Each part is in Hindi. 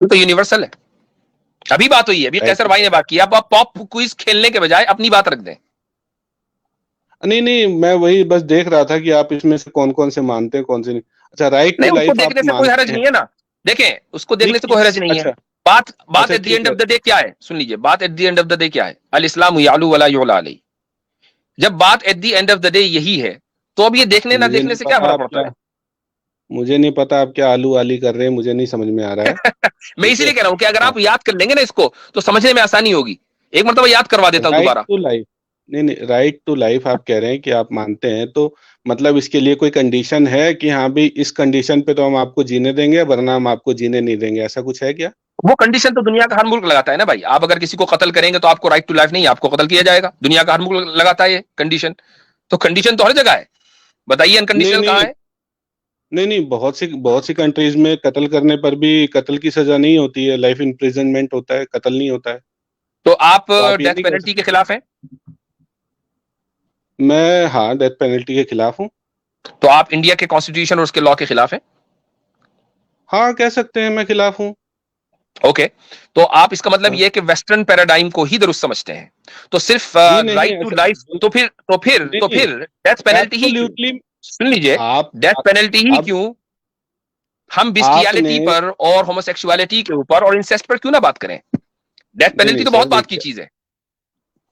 तो यूनिवर्सल है। अभी बात हुई है, अभी कैसर भाई ने बात की, आप पॉप क्विज खेलने के बजाय अपनी बात रख दें। नहीं नहीं, मैं वही बस देख रहा था कि आप इसमें से कौन कौन से मानते हैं, कौन से नहीं। अच्छा, राइट नहीं, टू उसको लाइफ आप देखने से कोई मानते हरज हैं? नहीं है ना। देखें, उसको देखने ठीक से ठीक। कोई हरज नहीं है। अच्छा बात बात अच्छा, एट द ठीक एंड है। ऑफ द डे क्या है, सुन लीजिए, बात at the end of the day क्या है, अल इस्लाम यालू वला युला अलैहि। जब बात at the end of the day यही है, तो अब ये देखने ना मुझे देखने नहीं से क्या पता फर्क आप पड़ता क्या है। मुझे नहीं पता आप क्या आलू आली कर रहे हैं, मुझे नहीं समझ में आ रहा है। मैं ठीक है। इसीलिए कह रहा हूं कि अगर हाँ, आप याद कर लेंगे ना इसको, तो समझने में आसानी होगी। एक मरतबा याद करवा देता हूं राइट दोबारा। To life. नहीं नहीं, राइट टू लाइफ आप कह रहे हैं कि आप मानते हैं, तो मतलब इसके लिए कोई कंडीशन है कि हाँ भी इस कंडीशन पे तो हम आपको जीने देंगे, वरना हम आपको जीने नहीं देंगे, ऐसा कुछ है क्या? वो कंडीशन तो दुनिया का हर मुल्क लगाता है ना भाई। आप अगर किसी को कत्ल करेंगे तो आपको राइट टू लाइफ नहीं, आपको कत्ल किया जाएगा। दुनिया का हर मुल्क लगाता है ये कंडीशन। तो कंडीशन तो हर जगह है। बताइए नहीं अनकंडीशनल कहां नहीं है। नहीं नहीं, बहुत सी कंट्रीज में कत्ल करने पर भी कत्ल की सजा नहीं होती है, लाइफ इम्प्रिजनमेंट होता है, कत्ल नहीं होता है। तो आप तो आप ये डेथ नहीं कह पेनल्टी के सकते। खिलाफ हैं। मैं, हाँ, डेथ पेनल्टी के खिलाफ हूँ। तो आप इंडिया के कॉन्स्टिट्यूशन और उसके लॉ के खिलाफ हैं। हाँ, कह सकते हैं मैं खिलाफ हूँ। ओके। तो आप, इसका मतलब हाँ। ये है कि वेस्टर्न पैराडाइम को ही दुरुस्त समझते हैं। तो सिर्फ जी नहीं, राइट टू ऐसा लाइफ, तो नहीं, फिर डेथ पेनल्टी ही क्यों। एब्सोल्युटली। सुन लीजिए, आप डेथ पेनल्टी ही अब क्यों। हम आपने बिस्टियलिटी पर और होमोसेक्सुअलिटी के ऊपर और इंसेस्ट पर क्यों ना बात करें। डेथ नहीं पेनल्टी नहीं तो सर, बहुत बात की देखिए, चीज है।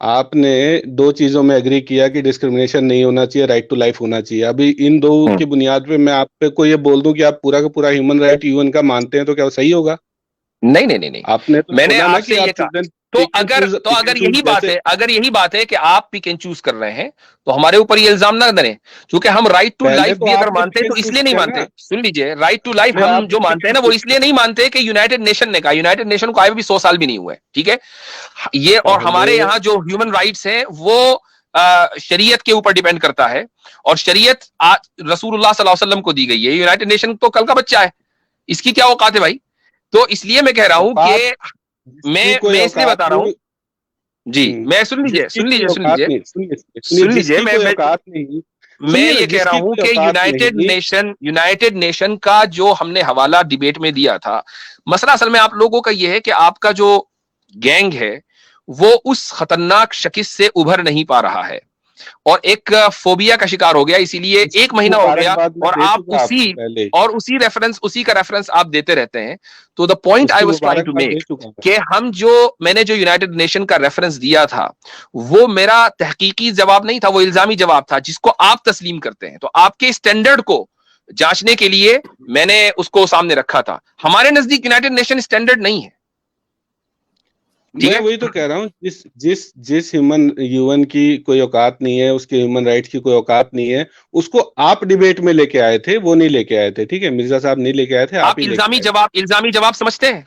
आपने दो चीजों में एग्री किया कि डिस्क्रिमिनेशन नहीं होना चाहिए, राइट टू लाइफ होना चाहिए। अभी इन दो की बुनियाद पे मैं आप पे को ये बोल दूं कि आप पूरा का पूरा ह्यूमन राइट यूएन का मानते हैं, तो क्या वो सही होगा? नहीं नहीं नहीं नहीं, आपने तो मैंने बोला ना कि आपसे ये आप कहा। चूज तो पिक एंड अगर चूज, तो अगर यही बात जैसे। है, अगर यही बात है कि आप पिक एंड चूज कर रहे हैं, तो हमारे ऊपर ये इल्जाम ना करें। क्योंकि हम राइट टू पहले लाइफ तो भी अगर आपने मानते पिक हैं तो एंड चूज इसलिए नहीं किया मानते। ना। सुन लीजिए, राइट टू लाइफ नहीं, हम आपने जो पिक मानते हैं एंड ना, वो चूज। इसलिए नहीं मानते कि यूनाइटेड नेशन ने कहा। यूनाइटेड नेशन को आए भी 100 साल भी नहीं हुए, ठीक है। ये और पहले हमारे यहाँ जो ह्यूमन राइट्स है वो शरीयत के ऊपर डिपेंड करता है। और शरीयत रसूलुल्लाह सल्लल्लाहु अलैहि वसल्लम को दी गई है। यूनाइटेड नेशन तो कल का बच्चा है, इसकी क्या औकात है भाई। तो इसलिए मैं कह रहा हूं औकात, कि जिसकी मैं कोई मैं इसलिए औकात बता रहा हूं। नहीं। जी, मैं सुन लीजिए, जिसकी कोई औकात नहीं, सुनिए सुनिए सुनिए, सुन लीजिए, जिसकी कोई औकात नहीं। मैं सुनिए ना, ये कह रहा जिसकी हूं कोई कि औकात नहीं। यूनाइटेड नेशन का जो हमने हवाला डिबेट में दिया था, मसला असल में आप लोगों का ये है कि आपका जो गैंग है वो उस खतरनाक शकिस से उभर नहीं पा रहा है और एक फोबिया का शिकार हो गया, इसीलिए एक इसकी महीना हो गया मुबारकबाद मैं और दे आप चुका आपको पहले। उसी का रेफरेंस आप देते रहते हैं। तो द पॉइंट आई इसकी वाज ट्राइंग टू मुबारकबाद दे मेक चुका मैं। कि मैंने जो यूनाइटेड नेशन का रेफरेंस दिया था, वो मेरा तहकीकी जवाब नहीं था, वो इल्जामी जवाब था जिसको आप तस्लीम करते हैं। तो आपके स्टैंडर्ड को जांचने के लिए मैंने उसको सामने रखा था। हमारे नजदीक यूनाइटेड नेशन स्टैंडर्ड नहीं है, ठीक मैं है। वही तो कह रहा हूँ, जिस जिस जिस ह्यूमन यूएन की कोई औकात नहीं है, उसके ह्यूमन राइट्स की कोई औकात नहीं है, उसको आप डिबेट में लेके आए थे, वो नहीं लेके आए थे। ठीक है, मिर्जा साहब नहीं लेके आए थे, आप आप ही लेके आए थे। इल्जामी जवाब समझते हैं।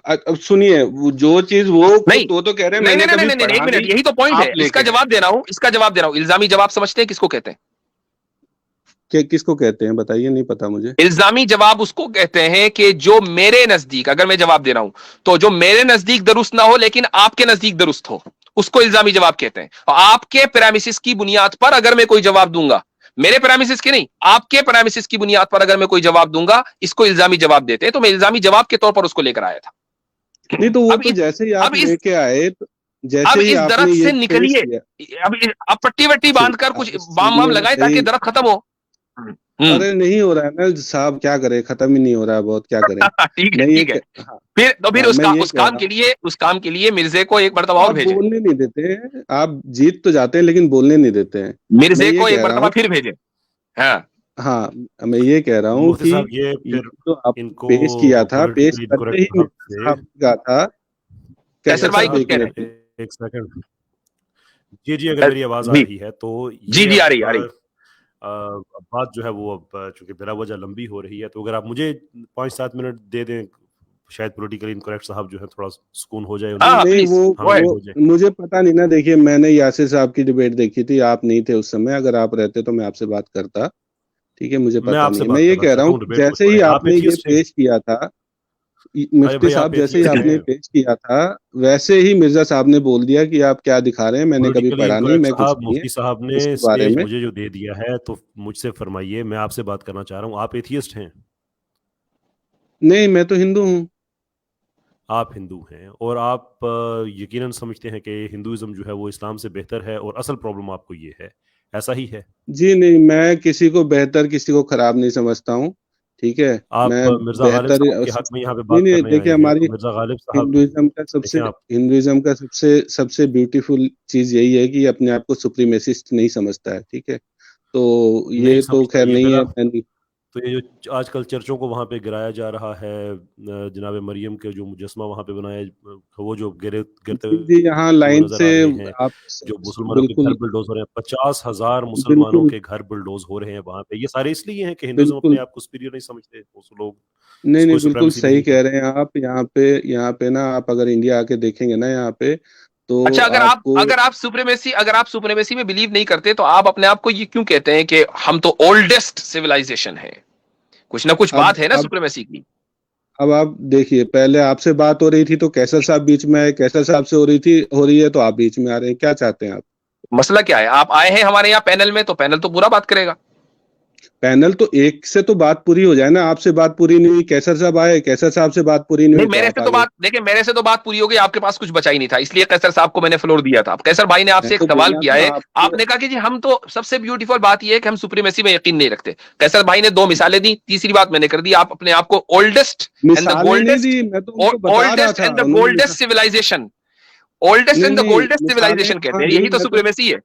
अब सुनिए, जो चीज वो खुद नहीं तो कह रहे हैं नहीं मैंने नहीं नहीं कभी नहीं नहीं, एक पढ़ा मिनट, नहीं, यही तो पॉइंट है। आप लेके इसका आए। जवाब दे रहा हूं, इल्जामी जवाब समझते हैं किसको कहते हैं। किसको कहते हैं बताइए, नहीं पता मुझे। इल्जामी जवाब उसको कहते हैं कि जो मेरे नजदीक, अगर मैं जवाब दे रहा हूं तो जो मेरे नजदीक दुरुस्त ना हो लेकिन आपके नजदीक दुरुस्त हो, उसको इल्जामी जवाब कहते हैं। और आपके प्रेमिसिस की बुनियाद पर अगर मैं कोई जवाब दूंगा, मेरे प्रेमिसिस के नहीं, आपके प्रेमिसिस की बुनियाद पर अगर मैं कोई जवाब दूंगा, इसको इल्जामी जवाब देते हैं। तो मैं इल्जामी जवाब के तौर पर उसको लेकर आया था। नहीं तो वो अब तो इस जैसे ही आप अब इस लेके आए, तो अब जैसे ही इस आपने दरख्त ये से पेश निकलिए। किया। अब पट्टी वट्टी बांधकर कुछ बाम वाम सुनिए लगाए ताकि भाई, दरख्त खत्म हो। हम्म। अरे नहीं हो रहा है ना साहब, क्या करें, खत्म ही नहीं हो रहा है, बहुत क्या करें। ठीक है, मैं ये ठीक है। हाँ, फिर हाँ, मैं ये उस कह काम रहा के हूँ, लिए, मिर्जे को एक मरतबा और आप भेजे। बोलने नहीं देते हैं, आप जीत तो जाते हैं लेकिन बोलने नहीं देते हैं। मैं मिर्जे ये को एक कह रहा मरतबा हूँ, फिर भेजे। हाँ। हाँ, मैं ये कह रहा हूँ मुफ्ती कि साहब, ये ये फिर जो आपने इनको पेश किया था, पेश पॉलिटिकली करते इनकरेक्ट ही साहब मिर्जा से, साहब ने कहा था। कैसर कैसर भाई साहब कुछ एक कह रहे मिनट, हैं। एक सेकंड। जी जी, अगर मेरी आवाज आ जी रही है तो जी ये जी, आ अब रही आ रही। बात जो है वो अब चूंकि बिला वजह लंबी हो रही है, तो अगर आप मुझे 5-7 मिनट दे दें, शायद पॉलिटिकली इनकरेक्ट साहब जो है थोड़ा सुकून हो जाए हाँ उनको, हाँ, नहीं प्लीज गो हमें भी अहेड। हो जाए। मुझे पता नहीं ना, देखिए मैंने यासिर साहब की डिबेट देखी थी, आप नहीं थे उस समय, अगर आप रहते तो मैं आपसे बात करता। ठीक है, मुझे मैं पता आपसे नहीं है। मैं बात ये करना कह रहा चाहता हूँ हूँ, कि डिबेट को जैसे ही छोड़े। आप आपने ये एथियस्ट हैं। पेश किया था, अरे मुफ्ती भाई, आप साहब जैसे ही एथियस्ट आपने हैं। पेश किया था, वैसे ही मिर्जा साहब ने बोल दिया कि आप क्या दिखा रहे हैं, मैंने कभी पॉलिटिकली पढ़ा नहीं, इनकरेक्ट मैं कुछ साहब, नहीं है मुफ्ती साहब ने इसके बारे स्टेज में। मुझे जो दे दिया है, तो मुझसे फरमाइए, मैं आपसे बात करना चाह रहा हूँ। आप एथियस्ट हैं। नहीं, मैं तो हिंदू हूँ। आप हिंदू हैं और आप यकीनन समझते हैं कि हिंदुइज्म जो है वो इस्लाम से बेहतर है और असल प्रॉब्लम आपको ये है, ऐसा ही है? जी नहीं, मैं किसी को बेहतर किसी को खराब नहीं समझता हूँ, ठीक है। आप मैं मिर्ज़ा गालिब बेहतर साहब के हक में यहाँ पे नहीं बात नहीं, करने देखिए आए हैं, हमारी तो मिर्ज़ा गालिब साहब देखें आप हिंदुइज्म का सबसे सबसे ब्यूटीफुल चीज यही है कि अपने आप को सुप्रीमेसिस्ट नहीं समझता है, ठीक है। तो नहीं ये तो समझता, खैर ये नहीं मेरा है, मैं तो ये जो आजकल चर्चों को वहाँ पे गिराया जा रहा है, जनाब मरियम के जो मुजस्मा वहाँ पे बनाया, वो जो गिरते जी जी, यहाँ हुए लाइन नजर से आ रहे हैं, आप जो मुसलमानों के घर बिल्कुल बुलडोज हो रहे हैं, 50,000 मुसलमानों बिल्कुल के घर बुलडोज हो रहे हैं वहाँ पे, ये सारे इसलिए हैं कि हिंदुइज्म अपने बिल्कुल आप को सुपीरियर नहीं समझते, उस लोग नहीं नहीं, कोई बिल्कुल सुप्रेमेसी सही नहीं है। कह रहे हैं आप। यहाँ पे ना, आप अगर इंडिया आके देखेंगे ना यहाँ पे, तो अच्छा, आपको अगर आप सुप्रीमेसी में बिलीव नहीं करते तो आप अपने आप को ये क्यों कहते हैं कि हम तो ओल्डेस्ट सिविलाइजेशन है? कुछ ना कुछ अब बात है ना अब सुप्रीमेसी की। अब आप देखिए, पहले आपसे बात हो रही थी तो कैसर साहब बीच में आए, कैसर साहब से हो रही है तो आप बीच में आ रहे हैं, क्या चाहते हैं आप? मसला क्या है? आप आए हैं हमारे यहाँ पैनल में, तो पैनल तो पूरा बात करेगा। पैनल तो एक से तो बात पूरी हो जाए ना, आपसे बात पूरी नहीं हुई, कैसर साहब आए, कैसर साहब से बात पूरी नहीं नहीं, हुई तो मेरे आप से आ तो गए। बात देखिए, मेरे से तो बात पूरी हो गई, आपके पास कुछ बचा ही नहीं था, इसलिए कैसर साहब को मैंने फ्लोर दिया था। कैसर भाई ने मैं आपसे एक तो सवाल बोलना किया था है। आपको। आपने कहा कि जी हम तो, सबसे ब्यूटीफुल बात यह है कि हम सुप्रीमेसी में यकीन नहीं रखते। कैसर भाई ने 2 मिसालें दी, तीसरी बात मैंने कर दी। आप अपने आप को ओल्डेस्ट एंड द मिसालें नहीं गोल्डेस्ट दी, मैं तो उनको बता रहा ओल्डेस्ट था, एंड द उन्होंने गोल्डेस्ट सिविलाइजेशन, ओल्डेस्ट नहीं एंड द नहीं, गोल्डेस्ट मिसालें सिविलाइजेशन कहते कहाँ हैं, दी, यही तो मैं तो सुप्रीमेसी है।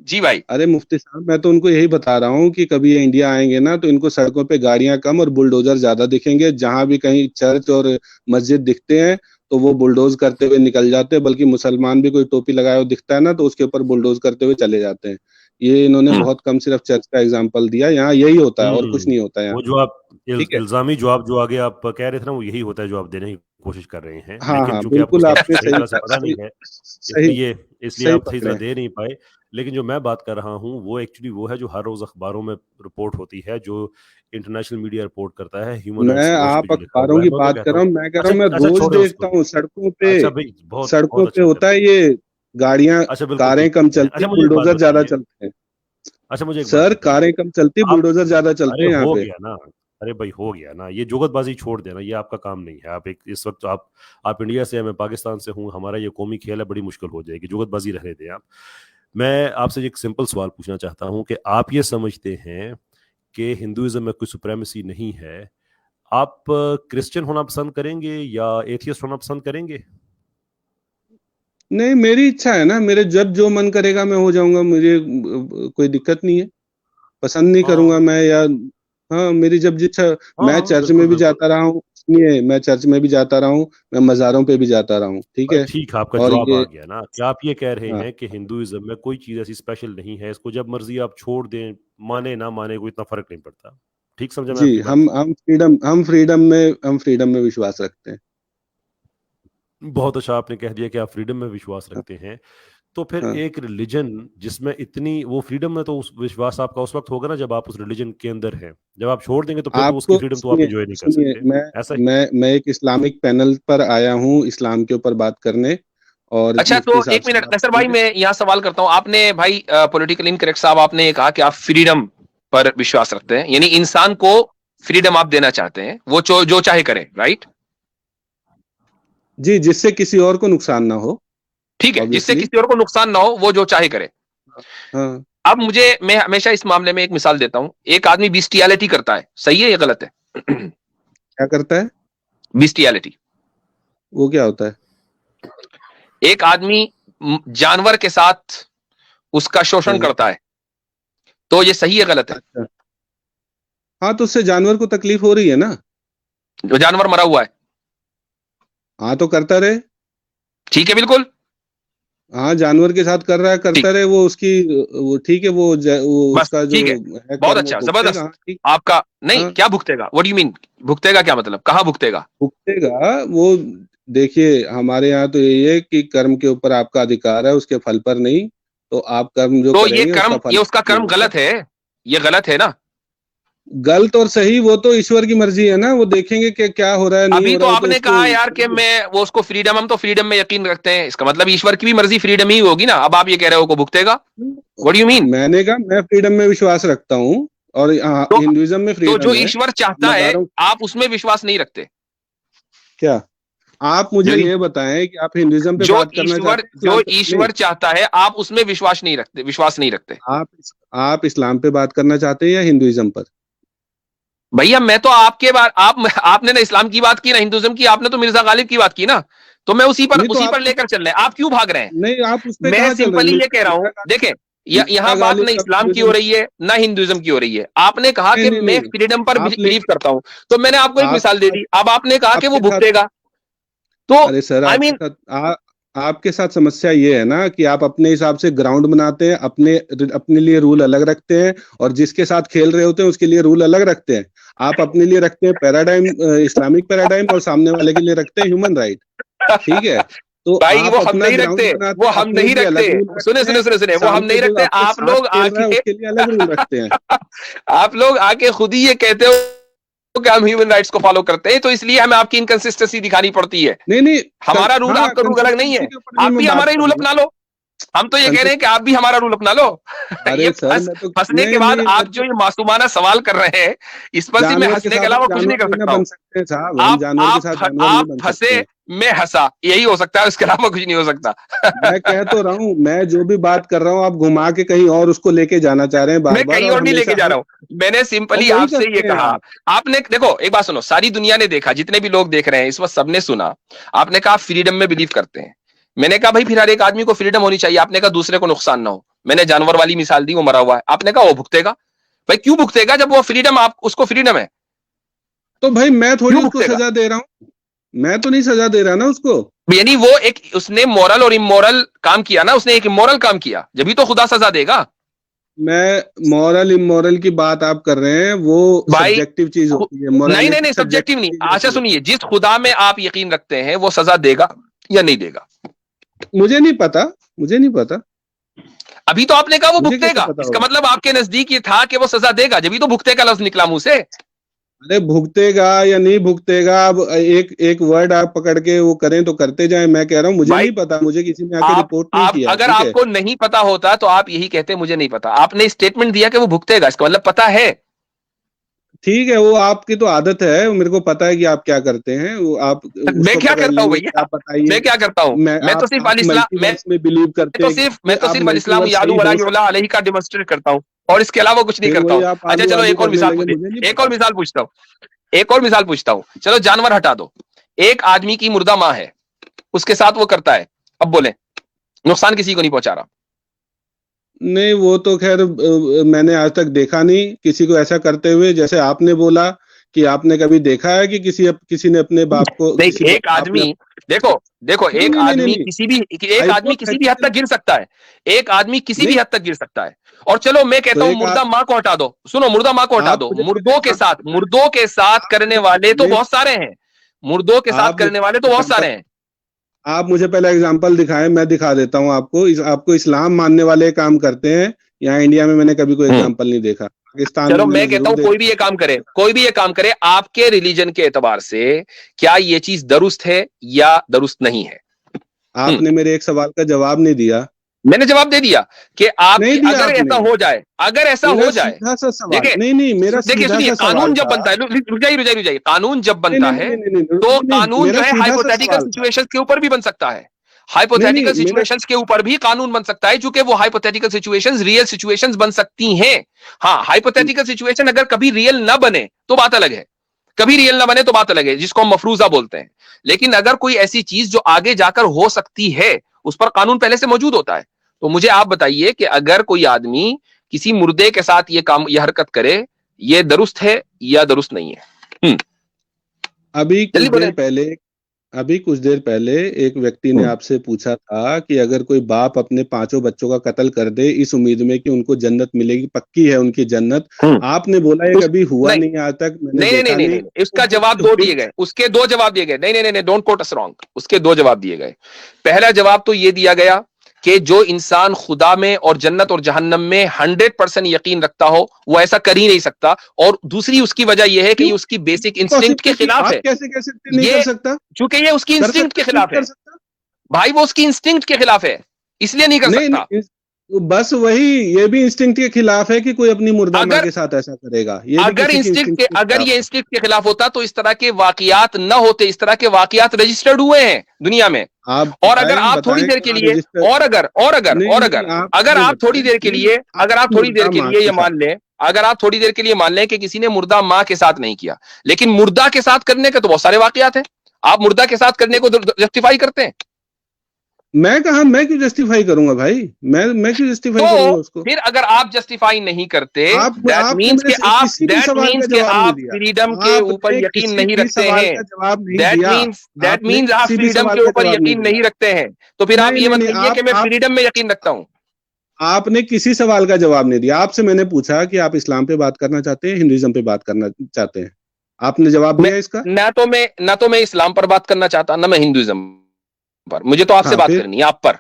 जी भाई। अरे मुफ्ती साहब, मैं तो उनको यही बता रहा हूँ कि कभी ये इंडिया आएंगे ना तो इनको सड़कों पे गाड़ियां कम और बुलडोजर ज्यादा दिखेंगे। जहां भी कहीं चर्च और मस्जिद दिखते हैं तो वो बुलडोज करते हुए निकल जाते हैं, बल्कि मुसलमान भी कोई टोपी लगाए हुए दिखता है ना तो उसके ऊपर बुलडोज करते हुए चले जाते हैं। ये इन्होंने हम्म। बहुत कम सिर्फ चर्च का एग्जाम्पल दिया, यहाँ यही होता है और कुछ हम्म, नहीं होता यहाँ, वो जो आप ठीक है। इल्जामी जवाब जो आगे आप कह रहे थे ना, वो यही होता है जो आप देने की कोशिश कर रहे हैं, हाँ लेकिन हाँ, चूंकि आपको बिल्कुल इसका आपने सही सही तरह से पता नहीं सही है, सही इसलिए इसलिए सही आप सही तरह पकड़े हैं। दे नहीं पाए। लेकिन जो मैं बात कर रहा हूँ वो एक्चुअली वो है जो हर रोज अखबारों में रिपोर्ट होती है, जो इंटरनेशनल मीडिया रिपोर्ट करता है, ह्यूमन मैं राइट्स वॉच पे आप जो लिखा अखबारों हुआ है, की मैं तो बात कर कहता रहा हूँ। हूँ, मैं कह रहा अच्छा हूँ, मैं अच्छा, रोज छोड़े देखता उसको। हूँ सड़कों पे। अच्छा भाई, बहुत सड़कों बहुत पे अच्छा होता करते है हैं। ये, गाड़ियां, अच्छा बिल्कुल कारें ठीक कम है। चलती अच्छा है, मुझे एक बात बुलडोजर ज्यादा बताइए, चलते हैं। अच्छा मुझे एक बात सर, कारें बताइए, कम चलती, आप बुलडोजर ज्यादा चलते अरे हैं यहाँ हो पे। गया ना, अरे भाई हो गया ना, ये जुगतबाजी छोड़ देना, ये आपका काम नहीं है। आप एक इस वक्त आप इंडिया से हैं, मैं पाकिस्तान से हूँ, हमारा ये कौमी खेल है, बड़ी मुश्किल हो जाएगी, जुगतबाजी रहने दें आप। मैं आपसे एक सिंपल सवाल पूछना चाहता हूँ कि आप ये समझते हैं कि हिंदुइज्म में कोई सुप्रेमेसी नहीं है, आप क्रिश्चियन होना पसंद करेंगे या एथियस्ट होना पसंद करेंगे? नहीं, मेरी इच्छा है ना, मेरे जब जो मन करेगा मैं हो जाऊंगा, मुझे कोई दिक्कत नहीं है। पसंद नहीं करूंगा हाँ मैं, या हाँ, मेरी जब इच्छा। हाँ मैं हाँ, चर्च बिल्कुल में भी बिल्कुल। जाता रहा हूँ, सुनिए, मैं चर्च में भी जाता रहा हूँ, मैं मज़ारों पे भी जाता रहा हूँ, ठीक है। ठीक है, आपका और जवाब आ ये गया ना कि आप ये कह रहे हाँ हैं कि हिंदुइज्म में कोई चीज़ ऐसी स्पेशल नहीं है, इसको जब मर्जी आप छोड़ दें, माने ना माने कोई इतना फर्क नहीं पड़ता। ठीक समझा मैं जी, आपकी बात? हम फ्रीडम में विश्वास रखते हैं। बहुत अच्छा, आपने कह दिया कि आप फ्रीडम में विश्वास हाँ रखते हैं। तो फिर हाँ। एक रिलीजन जिसमें इतनी वो फ्रीडम में, तो उस विश्वास आपका उस वक्त होगा ना जब आप उस रिलीजन के अंदर हैं। जब आप छोड़ देंगे तो फिर तो उसकी आपको फ्रीडम तो आप सुनिए एंजॉय नहीं कर सुनिए, सकते। मैं ऐसा ही? मैं एक इस्लामिक पैनल पर आया हूँ इस्लाम के ऊपर बात करने, और अच्छा, तो मुफ्ती साहब एक से मिनट बात कैसर करनी भाई, है। मैं यहाँ सवाल करता हूँ। आपने भाई पॉलिटिकल इनकरेक्ट साहब, आपने ये कहा कि आप फ्रीडम पर विश्वास रखते हैं, यानी इंसान को फ्रीडम आप देना चाहते हैं, वो जो चाहे करे, राइट? जी, जिससे किसी और को नुकसान ना हो, ठीक है, जिससे ऑब्वियसली। किसी और को नुकसान ना हो, वो जो चाहे करे। हाँ, अब मैं हमेशा इस मामले में एक मिसाल देता हूं। एक आदमी बिस्टियलिटी करता है, सही है या गलत है? क्या करता है? बिस्टियलिटी। वो क्या होता है? एक आदमी जानवर के साथ उसका शोषण हाँ, करता है, तो ये सही है गलत है? अच्छा। हाँ, तो उससे जानवर को तकलीफ हो रही है ना। जो जानवर मरा हुआ है। हाँ, तो करता रहे। ठीक है, बिल्कुल हाँ, जानवर के साथ कर रहा है, ठीक। करता रहे, वो उसकी वो ठीक है, वो बस उसका जो ठीक है, है बहुत कर्म वो अच्छा, भुगतेगा। जबरदस्त। हाँ, ठीक। आपका नहीं, हाँ, क्या भुगतेगा? What do you mean? भुगतेगा क्या मतलब? कहाँ भुगतेगा? भुगतेगा वो। देखिए, हमारे यहाँ तो यही है कि कर्म के ऊपर आपका अधिकार है, उसके फल पर नहीं। तो आप कर्म जो तो करेंगे उसका फल ये उसका कर्म मिलेगा। गलत है, ये गलत है ना? गलत और सही वो तो ईश्वर की मर्जी है ना, वो देखेंगे कि क्या हो रहा है, नहीं अभी हो तो रहा, वो तो आपने उसको कहा यार कि मैं वो उसको फ्रीडम, हम तो फ्रीडम में यकीन रखते हैं, इसका मतलब ईश्वर की भी मर्जी फ्रीडम ही होगी ना। अब आप ये कह रहे हो को भुगतेगा? What do you mean? मैंने कहा मैं फ्रीडम में विश्वास रखता हूँ, और तो हिंदुइज्म में जो फ्रीडम है। ईश्वर चाहता है मजारों आप उसमें विश्वास नहीं रखते? क्या? आप मुझे जो ये बताएं कि आप हिंदुइज्म पे जो बात करना ईश्वर चाहते हैं, जो इस्लाम पे ईश्वर नहीं? चाहता है आप उसमें विश्वास नहीं रखते। आप इस्लाम पे बात करना चाहते हैं या हिंदुइज्म पर? भैया मैं तो आपने ना इस्लाम की बात की ना हिंदुइज्म की, आपने तो मिर्जा गालिब की बात की ना, तो मैं उसी नहीं तो पर आप लेकर चल रहे हैं। आप क्यों भाग रहे हैं? नहीं, आप उस पे मैं कहाँ चल रहे हैं? सिंपली ये कह रहा हूं, देखें मिर्जा यहां बात गालिब ना का इस्लाम की हो हिंदुइज्म। रही है ना हिंदुइज्म की हो रही है। आपने कहा नहीं कि नहीं मैं नहीं, फ्रीडम पर आप बिलीव करता हूं, तो मैंने आपको एक मिसाल आपके दे साथ दी। अब आपने कहा कि वो आपके साथ भुगतेगा, तो अरे सर, आई मीन आपके साथ समस्या ये है ना कि आप अपने हिसाब से ग्राउंड बनाते हैं, अपने अपने लिए रूल अलग रखते हैं, और जिसके साथ खेल रहे होते हैं उसके लिए रूल अलग रखते हैं। आप अपने लिए रखते हैं पैराडाइम, इस्लामिक पैराडाइम, और सामने वाले के लिए रखते हैं ह्यूमन राइट। ठीक है, तो भाई वो आप हम अपना नहीं ग्राउंड रखते, बनाते वो हैं, हम अपने नहीं लिए रखते। अलग रूल सुने रखते सुने हैं, सुने सुने, वो हम सामने नहीं जो रखते। आपके आप साथ लोग खेल रहा है आके उसके लिए अलग रूल रखते हैं। आप लोग आके खुद ही ये कहते हो कि हम ह्यूमन राइट्स को फॉलो करते हैं, तो इसलिए हमें आपकी इनकंसिस्टेंसी दिखानी पड़ती है। नहीं नहीं, हमारा रूल हाँ, आपका रूल अलग नहीं कंसिस्टेंसी है। के ऊपर भी आप मैं भी बात हमारा ही रूल करूंगा। अपना लो। हम तो ये कह रहे हैं कि आप भी हमारा रूल अपना लो। ये अरे सर, मैं तो फंसने के नहीं बाद नहीं, मैं आप जो तो ये मासूमाना सवाल कर रहे हैं, इस पर से मैं जानवर के हंसने के साथ हम अलावा कुछ नहीं जानवर कर नहीं ना सकता हूँ। बन सकते साहब, हम जानवर के साथ जानवर नहीं आप बन सकते फंसे, हैं। मैं हंसा, यही हो सकता है, उसके अलावा कुछ नहीं हो सकता। मैं कह तो रहा हूँ, मैं जो भी बात कर रहा हूँ आप घुमा के कहीं और उसको लेके जाना चाह रहे हैं बार मैं बार, कहीं और और नहीं लेके हमेशा जा रहा हम हूं। मैंने और सिंपली वही आपसे ये करते हैं कहा। आप। आपने देखो, एक बात सुनो, सारी दुनिया ने देखा, जितने भी लोग देख रहे हैं इस वक्त सबने सुना। आपने कहा फ्रीडम में बिलीव करते हैं। मैंने कहा भाई फिर हर एक आदमी को फ्रीडम होनी चाहिए। आपने कहा दूसरे को नुकसान ना हो। मैंने जानवर वाली मिसाल दी, वो मरा हुआ है, आपने कहा वो भुगतेगा। भाई क्यों भुगतेगा जब वो फ्रीडम, आप उसको फ्रीडम है, तो भाई मैं थोड़ी क्यों उसको भुगतेगा? सजा दे रहा हूँ, मैं तो नहीं सजा दे रहा ना उसको। यानी वो एक उसने मॉरल और इमोरल काम किया ना, उसने एक इमोरल काम किया, जब तो खुदा सजा देगा। मैं मॉरल इमोरल की बात आप कर रहे हैं, वो भाई सब्जेक्टिव चीज होती है, नहीं नहीं मोरालिटी नहीं, सब्जेक्टिव सब्जेक्टिव नहीं। चीज अच्छा होती है। सुनिए, जिस खुदा में आप यकीन रखते हैं वो सजा देगा या नहीं देगा? मुझे नहीं पता, मुझे नहीं पता, अभी तो आपने कहा वो मुझे कैसे भुगतेगा, पता इसका होगा? मतलब आपके नजदीक ये था कि वो सजा देगा, जब तो भुगते का लफ्ज निकला मुंह से। अरे भुगतेगा या नहीं भुगतेगा, अब एक एक वर्ड आप पकड़ के वो करें तो करते जाएं। मैं कह रहा हूँ मुझे भाई नहीं पता, मुझे किसी ने आके आप रिपोर्ट नहीं आप किया, अगर ठीक है। आपको नहीं पता होता तो आप यही कहते मुझे नहीं पता। आपने स्टेटमेंट दिया कि वो भुगतेगा, इसका मतलब पता है। ठीक है, वो आपकी तो आदत है, मेरे को पता है कि आप क्या करते हैं, वो आप मैं उसको क्या पकड़ करता हूं लेंगे कि भैया? आप बताइए। मैं क्या करता हूं? मैं तो सिर्फ आप अल इस्लाम मैं मल्टीवर्स में बिलीव करते हैं कि मैं तो आप सिर्फ अल इस्लाम मल्टीवर्स यालू सही वला हो युला सकते हैं, अलैहि का डेमोंस्ट्रेट करता हूं, और इसके अलावा कुछ नहीं फिर करता वही हूं। आप अच्छा आलू चलो आलू एक और करने मिसाल लगे, मुझे नहीं एक और पता। मिसाल पूछता हूं। एक और मिसाल पूछता हूं, चलो जानवर हटा दो। एक आदमी की मुर्दा मां है, उसके साथ वो करता है, अब बोले नुकसान किसी को नहीं पहुंचा रहा। नहीं, वो तो खैर मैंने आज तक देखा नहीं किसी को ऐसा करते हुए, जैसे आपने बोला कि आपने कभी देखा है कि किसी ने अपने बाप को नहीं, किसी एक आपने आदमी, देखो देखो, नहीं एक नहीं नहीं नहीं आदमी नहीं, किसी भी हद तक हाइपोथेटिकल गिर सकता है। एक आदमी किसी भी नहीं। हद तक गिर सकता है। और चलो मैं तो कहता हूं एक मुर्दा मां को हटा दो, सुनो, मुर्दा मां को हटा आप दो। मुझे पहले मुर्दों के साथ आप करने मुझे वाले तो पहले बहुत सारे हैं। मुर्दों के साथ आप करने मुझे वाले तो बहुत एग्जांपल सारे हैं। आप मुझे पहले एग्जांपल दिखाएं, मैं दिखा देता हूं आपको। आपको इस्लाम मानने वाले काम करते हैं, यहाँ इंडिया में मैंने कभी कोई एग्जांपल नहीं देखा, पाकिस्तान में चलो मैं मैंने कहता जरूर हूं देखा। कोई भी ये काम करे, कोई भी ये काम करे, आपके रिलीजन के एतबार से क्या ये चीज दुरुस्त है या दुरुस्त नहीं है? आपने मेरे एक सवाल का जवाब नहीं दिया। मैंने जवाब दे दिया कि नहीं आपकी दिया अगर आपने। ऐसा हो जाए, अगर ऐसा मेरा हो जाए, सीधा सा सवाल, देखिए नहीं नहीं, मेरा देखिए सीधा सुनिए, सा सवाल कानून जब था। बनता है, रुक जाइए, कानून जब नहीं बनता नहीं है नहीं नहीं नहीं तो नहीं नहीं, कानून जो मेरा है सीधा सा हाइपोथेटिकल सवाल था। सिचुएशंस के ऊपर भी बन सकता है। नहीं हाइपोथेटिकल नहीं, मेरा सिचुएशंस के ऊपर भी कानून बन सकता है, चूंकि वो हाइपोथेटिकल सिचुएशंस रियल सिचुएशंस बन सकती हैं। हाँ, हाइपोथेटिकल सिचुएशन अगर कभी रियल ना बने तो बात अलग है। कभी रियल ना बने तो बात अलग है, जिसको हम मफरूजा बोलते हैं। लेकिन अगर कोई ऐसी चीज जो आगे जाकर हो सकती है, उस पर कानून पहले से मौजूद होता है। तो मुझे आप बताइए कि अगर कोई आदमी किसी मुर्दे के साथ ये हरकत करे, ये दुरुस्त है या दुरुस्त नहीं है? अभी कुछ जल्दी बोले। देर पहले अभी कुछ देर पहले एक व्यक्ति ने आपसे पूछा था कि अगर कोई बाप अपने 5 बच्चों का कत्ल कर दे इस उम्मीद में कि उनको जन्नत मिलेगी, पक्की है उनकी जन्नत, आपने बोला ये कभी हुआ नहीं नहीं आज तक, मैंने नहीं नहीं देखा नहीं नहीं। नहीं, इसका जवाब दो दिए गए, उसके दो जवाब दिए गए। नहीं नहीं नहीं, डोंट कोट अस रॉन्ग, उसके दो जवाब दिए गए। पहला जवाब तो ये दिया गया कि जो इंसान खुदा में और जन्नत और जहन्नम में 100% यकीन रखता हो वो ऐसा कर ही नहीं सकता। और दूसरी उसकी वजह यह है कि ये उसकी बेसिक इंस्टिंक्ट के खिलाफ आप है। कैसे कह सकते नहीं ये कर सकता? चूंकि ये उसकी कर इंस्टिंक्ट सकता के क्यों नहीं खिलाफ है। कर सकता? भाई वो उसकी इंस्टिंक्ट के खिलाफ है, इसलिए नहीं कर नहीं सकता। नहीं, बस वही, ये भी इंस्टिंक्ट के खिलाफ है कि कोई अपनी मुर्दा माँ अगर के साथ ऐसा करेगा। ये भी अगर किसी के इंस्टिंक्ट इंस्टिंक्ट के के अगर खिलाफ ये है। इंस्टिंक्ट के खिलाफ होता तो इस तरह के वाकयात न होते, इस तरह के वाकयात रजिस्टर्ड हुए हैं दुनिया में। आप और अगर बताएं आप थोड़ी बताएं देर के कहाँ लिए रजिस्टर। और अगर और अगर नहीं और नहीं, अगर आप अगर ये आप थोड़ी बताएं देर के कि लिए अगर आप आपकी थोड़ी देर मुर्दा के माँ लिए ये के साथ। मान लें अगर आप थोड़ी देर के लिए मान लें कि किसी ने मुर्दा माँ के साथ नहीं किया, लेकिन मुर्दा के साथ करने के तो बहुत सारे वाकयात हैं। आप मुर्दा के साथ करने को जस्टिफाई करते हैं? मैं कहा, मैं क्यों जस्टिफाई करूंगा भाई? मैं क्यों जस्टिफाई तो करूंगा उसको? फिर अगर आप जस्टिफाई नहीं करते, आपने मेरे से किसी भी सवाल का जवाब नहीं आप दिया। फ्रीडम के ऊपर आपने यकीन किसी नहीं भी रखते सवाल हैं। का जवाब नहीं दैट दिया। मीन्स दैट आपने मीन्स आप किसी भी फ्रीडम सवाल के का ऊपर जवाब नहीं यकीन दिया। नहीं रखते हैं। तो फिर आप नहीं ये नहीं मत नहीं, कहिए कि मैं फ्रीडम में यकीन रखता हूं। आपने किसी सवाल का जवाब नहीं दिया। आपसे मैंने पूछा कि आप इस्लाम पे बात करना चाहते हैं, हिंदुइज्म पे बात करना चाहते हैं। आपने जवाब मैं दिया इसका? ना तो मैं इस्लाम पर बात करना चाहता, ना मैं हिंदुइज्म पर। मुझे तो आपसे हाँ बात फिर। करनी है, आप पर।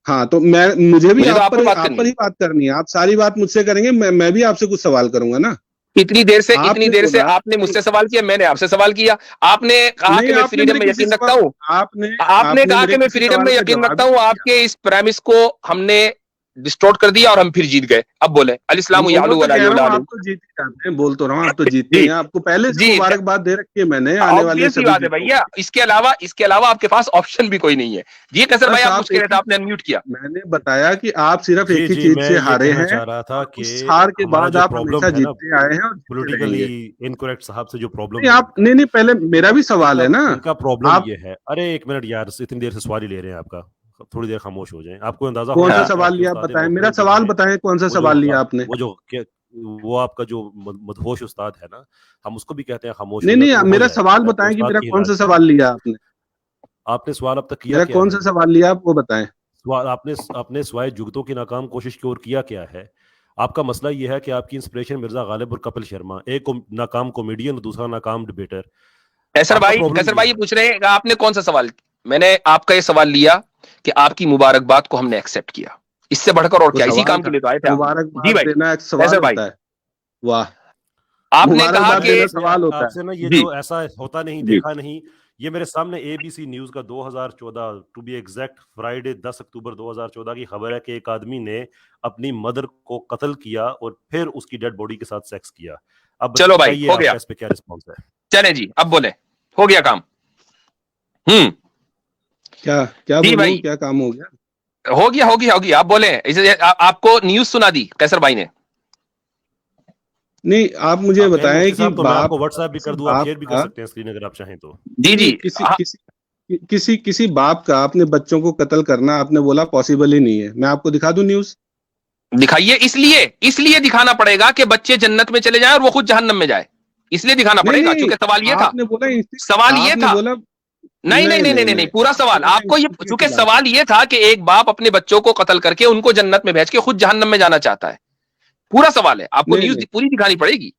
हाँ तो मुझे भी मुझे तो आप पर बात आप करनी पर है। ही बात करनी है। आप सारी बात मुझसे करेंगे, मैं भी आपसे कुछ सवाल करूंगा ना। इतनी आपने देर से बोला आपने कि मुझसे सवाल किया, मैंने आपसे सवाल किया। आपने कहा नहीं, कि मैं आपने फ्रीडम मेरे में किसी यकीन रखता सवाल हूं। आपने आपने आपने कहा मेरे कि मैं किसी फ्रीडम सवाल में का यकीन जवाब रखता ही हूं। नहीं दिया। आपके इस प्रेमिस को हमने डिस्टोर्ट कर दिया और हम फिर जीत गए। अब बोले अल इस्लाम वो यालू तो वला कह रहा हूँ, युला आप अलैहि। तो जीत ही जाते हैं। बोल तो रहा हूँ, आप तो जीतते ही जी हैं। आपको पहले से जी, मुबारकबाद दे रखी है मैंने, आने वाले ऑब्वियस सी सभी बात है जीतों भैया। की। इसके अलावा आपके पास ऑप्शन भी कोई नहीं है। जी कैसर भाई, बस आप आप कुछ कह एक रहे थे, ही, आपने अनम्यूट किया। मैंने बताया कि आप सिर्फ एक जी ही जी, चीज मैं से ये हारे कहना हैं, चाह रहा था और कि उस हार के हमारा बाद जो आप प्रॉब्लम हमेशा है ना, जीतते आए हैं और जीतते पॉलिटिकली रहेंगे। इनकरेक्ट साहब से जो प्रॉब्लम नहीं है आप, नहीं नहीं, पहले मेरा भी सवाल इनका है ना। इनका प्रॉब्लम आप ये है। अरे एक मिनट यार, इतनी देर से सवाल ही ले रहे हैं आपका। थोड़ी देर खामोश हो जाएं। आपको अंदाजा कौन होना सा हाँ, चाहिए कि सवाल आपके लिया आप उस्ताद बताएं, मेरा मोहतरम जो सवाल हैं, बताएं, कौन सा वो जो सवाल लिया आपने? वो जो वो आपका जो मदहोश उस्ताद है ना, हम उसको भी कहते हैं खामोश नहीं हो जा, नहीं, तो वो हो मेरा जाएगा सवाल फिर आपके बताएं कि उस्ताद मेरा की कौन हिदायत सा से। सवाल लिया आपने। आपने सवाल अब तक किया मेरा क्या कौन है? सा सवाल लिया आप वो बताएं। सवाल आपने आपने स्वाय जुगतों की नाकाम कोशिश की और किया क्या है? आपका मसला ये है कि आपकी इंस्पिरेशन मिर्जा गालिब और कपिल शर्मा, एक नाकाम कॉमेडियन और दूसरा नाकाम डिबेटर। आपका प्रॉब्लम कैसर ये भाई है। पूछ रहे हैं कि आपने कौन सा सवाल। मैंने आपका ये सवाल लिया कि आपकी मुबारकबाद को हमने एक्सेप्ट किया। इससे बढ़कर और वो क्या, इसी सवाल काम के था? लिए तो आए थे आप। जी मुबारकबाद भाई देना एक कैसर सवाल भाई, होता है? वाह। आपने कहा मुबारकबाद कि देना आपसे सवाल होता है? आपसे ना ये जी जो ऐसा होता नहीं जी देखा नहीं, ये मेरे सामने एबीसी न्यूज का 2014 टू बी एग्जैक्ट फ्राइडे 10 अक्टूबर 2014 की खबर है कि एक आदमी ने अपनी मदर को कत्ल किया और फिर उसकी डेड बॉडी के साथ सेक्स किया। अब चलो भाई, बताइए हो गया। आपका इस पे क्या रिस्पॉन्स है? चले जी, अब बोले। हो गया काम। क्या क्या जी बोलूं, भाई, क्या काम हो गया? हो गया, आप बोले। आपको न्यूज सुना दी कैसर भाई ने। नहीं, आप मुझे आप कहें बताएं मुफ्ती कि साहब, तो मैं बाप, आपको व्हाट्सएप भी किसी कर दूं, आप बाप शेयर भी कर का, सकते हैं स्क्रीन अगर आप चाहें तो। जी नहीं जी नहीं, किसी बाप का अपने बच्चों को कत्ल करना आपने बोला पॉसिबल ही नहीं है। मैं आपको दिखा दूं न्यूज? दिखाइए। इसलिए इसलिए दिखाना पड़ेगा कि बच्चे जन्नत में चले जाएं और वो खुद जहन्नम में जाए। इसलिए दिखाना नहीं पड़ेगा, नहीं, क्योंकि सवाल ये था। आपने बोला सवाल ये आपने था। बोला नहीं नहीं नहीं नहीं नहीं नहीं नहीं नहीं, नहीं, पूरा आपने सवाल बोला आपको ये, इंस्टीट्यूट के चूंकि खिलाफ। सवाल ये था कि एक बाप अपने बच्चों को कत्ल करके उनको जन्नत में भेज के खुद जहन्नम में जाना चाहता है। पूरा सवाल है, आपको नहीं न्यूज नहीं पूरी दिखानी पड़ेगी।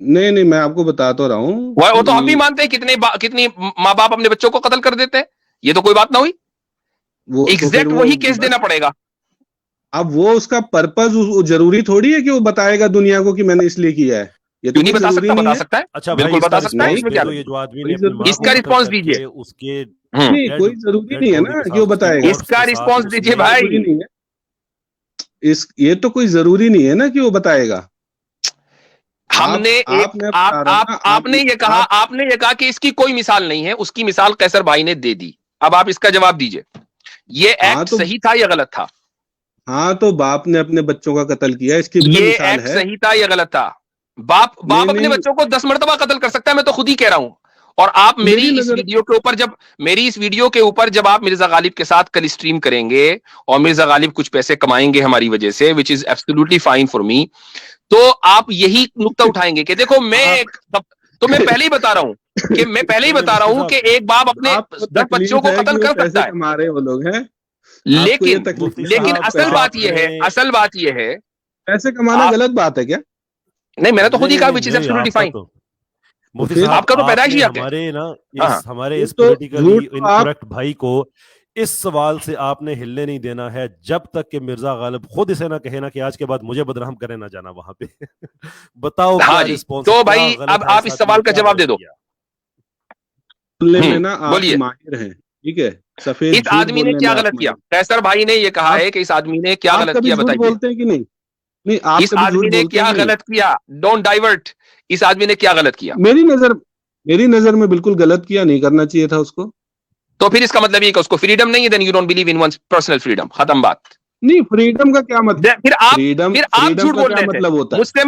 नहीं नहीं, मैं आपको बता तो रहा हूँ वो तो हम भी कि मानते हैं, कितनी माँ बाप अपने बच्चों को कत्ल कर देते हैं। ये तो कोई बात ना हुई। वो तो फिर एग्जैक्ट वो वही केस देना बस, पड़ेगा। अब वो उसका पर्पज जरूरी थोड़ी है कि वो बताएगा दुनिया को कि मैंने इसलिए किया है। ये तो क्यों नहीं कोई बता जरूरी सकता? नहीं बता है। सकता है, अच्छा भाई, बिल्कुल इसका बता सकता है, नहीं, रिस्पॉन्स इसमें दे क्या। दो। ये जो आदमी ने कोई अपनी जरूरी माँ को इसका नहीं है। कत्ल रिस्पॉन्स दीजिए। करके उसके हम्म नहीं, डेड कोई जरूरी डेड नहीं है बॉडी ना के कि वो साथ, उसकी बताएगा। कॉर्प्स इसका के साथ रिस्पॉन्स दीजिए उसने जरूरी भाई। नहीं है। ये तो कोई जरूरी नहीं है ना कि वो बताएगा। हमने एक मैं बता रहा हूँ ना, आपने ये कहा कि इसकी कोई मिसाल नहीं है, उसकी मिसाल कैसर भाई ने दे दी। अब आप इसका जवाब दीजिए, ये हाँ एक्ट तो सही था या गलत था? हाँ तो बाप ने अपने बच्चों का कत्ल किया, इसकी भी तो ये मिसाल एक्ट है। सही था या गलत था? बाप नहीं बाप अपने नहीं, बच्चों को 10 मरतबा कत्ल कर सकता है, मैं तो खुद ही कह रहा हूं। और आप मेरी नजर, मेरी इस वीडियो के ऊपर जब आप मिर्जा गालिब के साथ कल स्ट्रीम करेंगे और मिर्जा गालिब कुछ पैसे कमाएंगे हमारी वजह से, which is absolutely fine for me, तो आप यही नुक्ता उठाएंगे कि देखो आप तो मैं पहले ही बता रहा हूं नहीं नहीं मुफ्ती कि साहब, एक बाप अपने आपको 10 बच्चों तकलीफ को है कि कत्ल वो कर सकता पैसे है। कमा रहे हैं वो लोग हैं। आपको ये लेकिन तकलीफ मुफ्ती है कि लेकिन वो साहब असल पैसे बात कमा यह रहे हैं। है, आपने असल बात यह है। पैसे कमाना आप गलत बात है क्या? नहीं, मैंने तो नहीं खुद ही नहीं कहा नहीं विच इज नहीं, एब्सोल्युटली आपका फाइन। तो तो मुफ्ती फिर साहब, आपका तो पैदाइशी आपने हक है। हमारे ना हाँ हाँ। हमारे इस तो पॉलिटिकली झूठ तो आप, इनकरेक्ट भाई को इस सवाल से आपने हिलने नहीं देना है जब तक कि मिर्जा गालिब खुद इसे ना कहे ना कि आज के बाद मुझे बदनाम करे ना जाना वहां पे। बताओ हाँ क्या जी, रिस्पॉन्स है, तो क्या भाई गलत अब है, आप इस इस आदमी ने सवाल का क्या जवाब गलत दे दो। किया? बोलने में ना आप बोलिए। माहिर हैं। ठीक है, सफेद इस झूठ आदमी ने बोलने क्या में आप गलत किया? माहिर। कैसर भाई ने ये कहा आप है कि इस आदमी ने क्या आप गलत कभी किया, झूठ बताइए। बोलते हैं कि नहीं? नहीं, आप इस कभी झूठ आदमी ने बोलते हैं क्या कि नहीं? गलत किया? Don't divert. इस आदमी ने क्या गलत किया? मेरी नजर मेरी नजर में बिल्कुल गलत किया, नहीं करना चाहिए था उसको। तो फिर इसका मतलब ये कि उसको फ्रीडम नहीं है, then you don't believe in one's personal freedom, खत्म बात। नहीं, फ्रीडम का क्या मतलब? फिर फ्रीडम आप फ्रीडम झूठ का बोल क्या रहे थे। मतलब होता है? मुझसे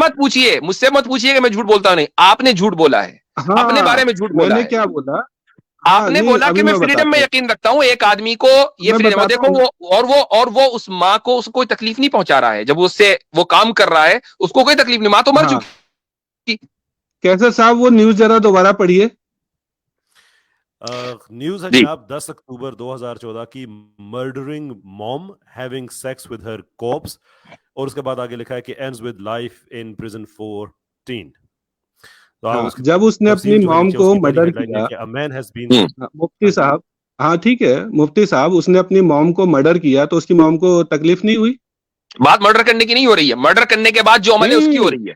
मत पूछिए कि मैं झूठ बोलता हूं नहीं। आपने झूठ बोला है, अपने हाँ, बारे में झूठ बोला मैंने है। क्या बोला? हाँ, आपने नहीं, बोला कि अभी मैं मैं फ्रीडम में बताता हूँ। यकीन रखता हूं, एक आदमी को ये मैं फ्रीडम है। बताता देखो हूँ। वो उस माँ को उसको कोई तकलीफ नहीं पहुंचा रहा है, जब उससे वो काम कर रहा है उसको कोई तकलीफ नहीं, माँ तो मर हाँ, चुकी। कैसर साहब, वो न्यूज जरा दोबारा पढ़िए। न्यूज है जी, जनाब 10 अक्टूबर 2014 की। Murdering mom having sex with her cops, और उसके बाद आगे लिखा है कि ends with life in prison for teen. तो आप हाँ, उसकी जब उसने अपनी तफसील जो है मॉम नीचे को उसकी पहली मर्डर हेडलाइन है किया। कि अ मैन हैज बीन। हाँ, मुफ्ती हाँ जी। साहब। हाँ, ठीक है, मुफ्ती साहब, उसने अपनी मॉम को मर्डर किया तो उसकी मॉम को तकलीफ नहीं हुई? बात मर्डर करने की नहीं हो रही है, मर्डर करने के बाद जो अमल है उसकी हो नहीं। रही है।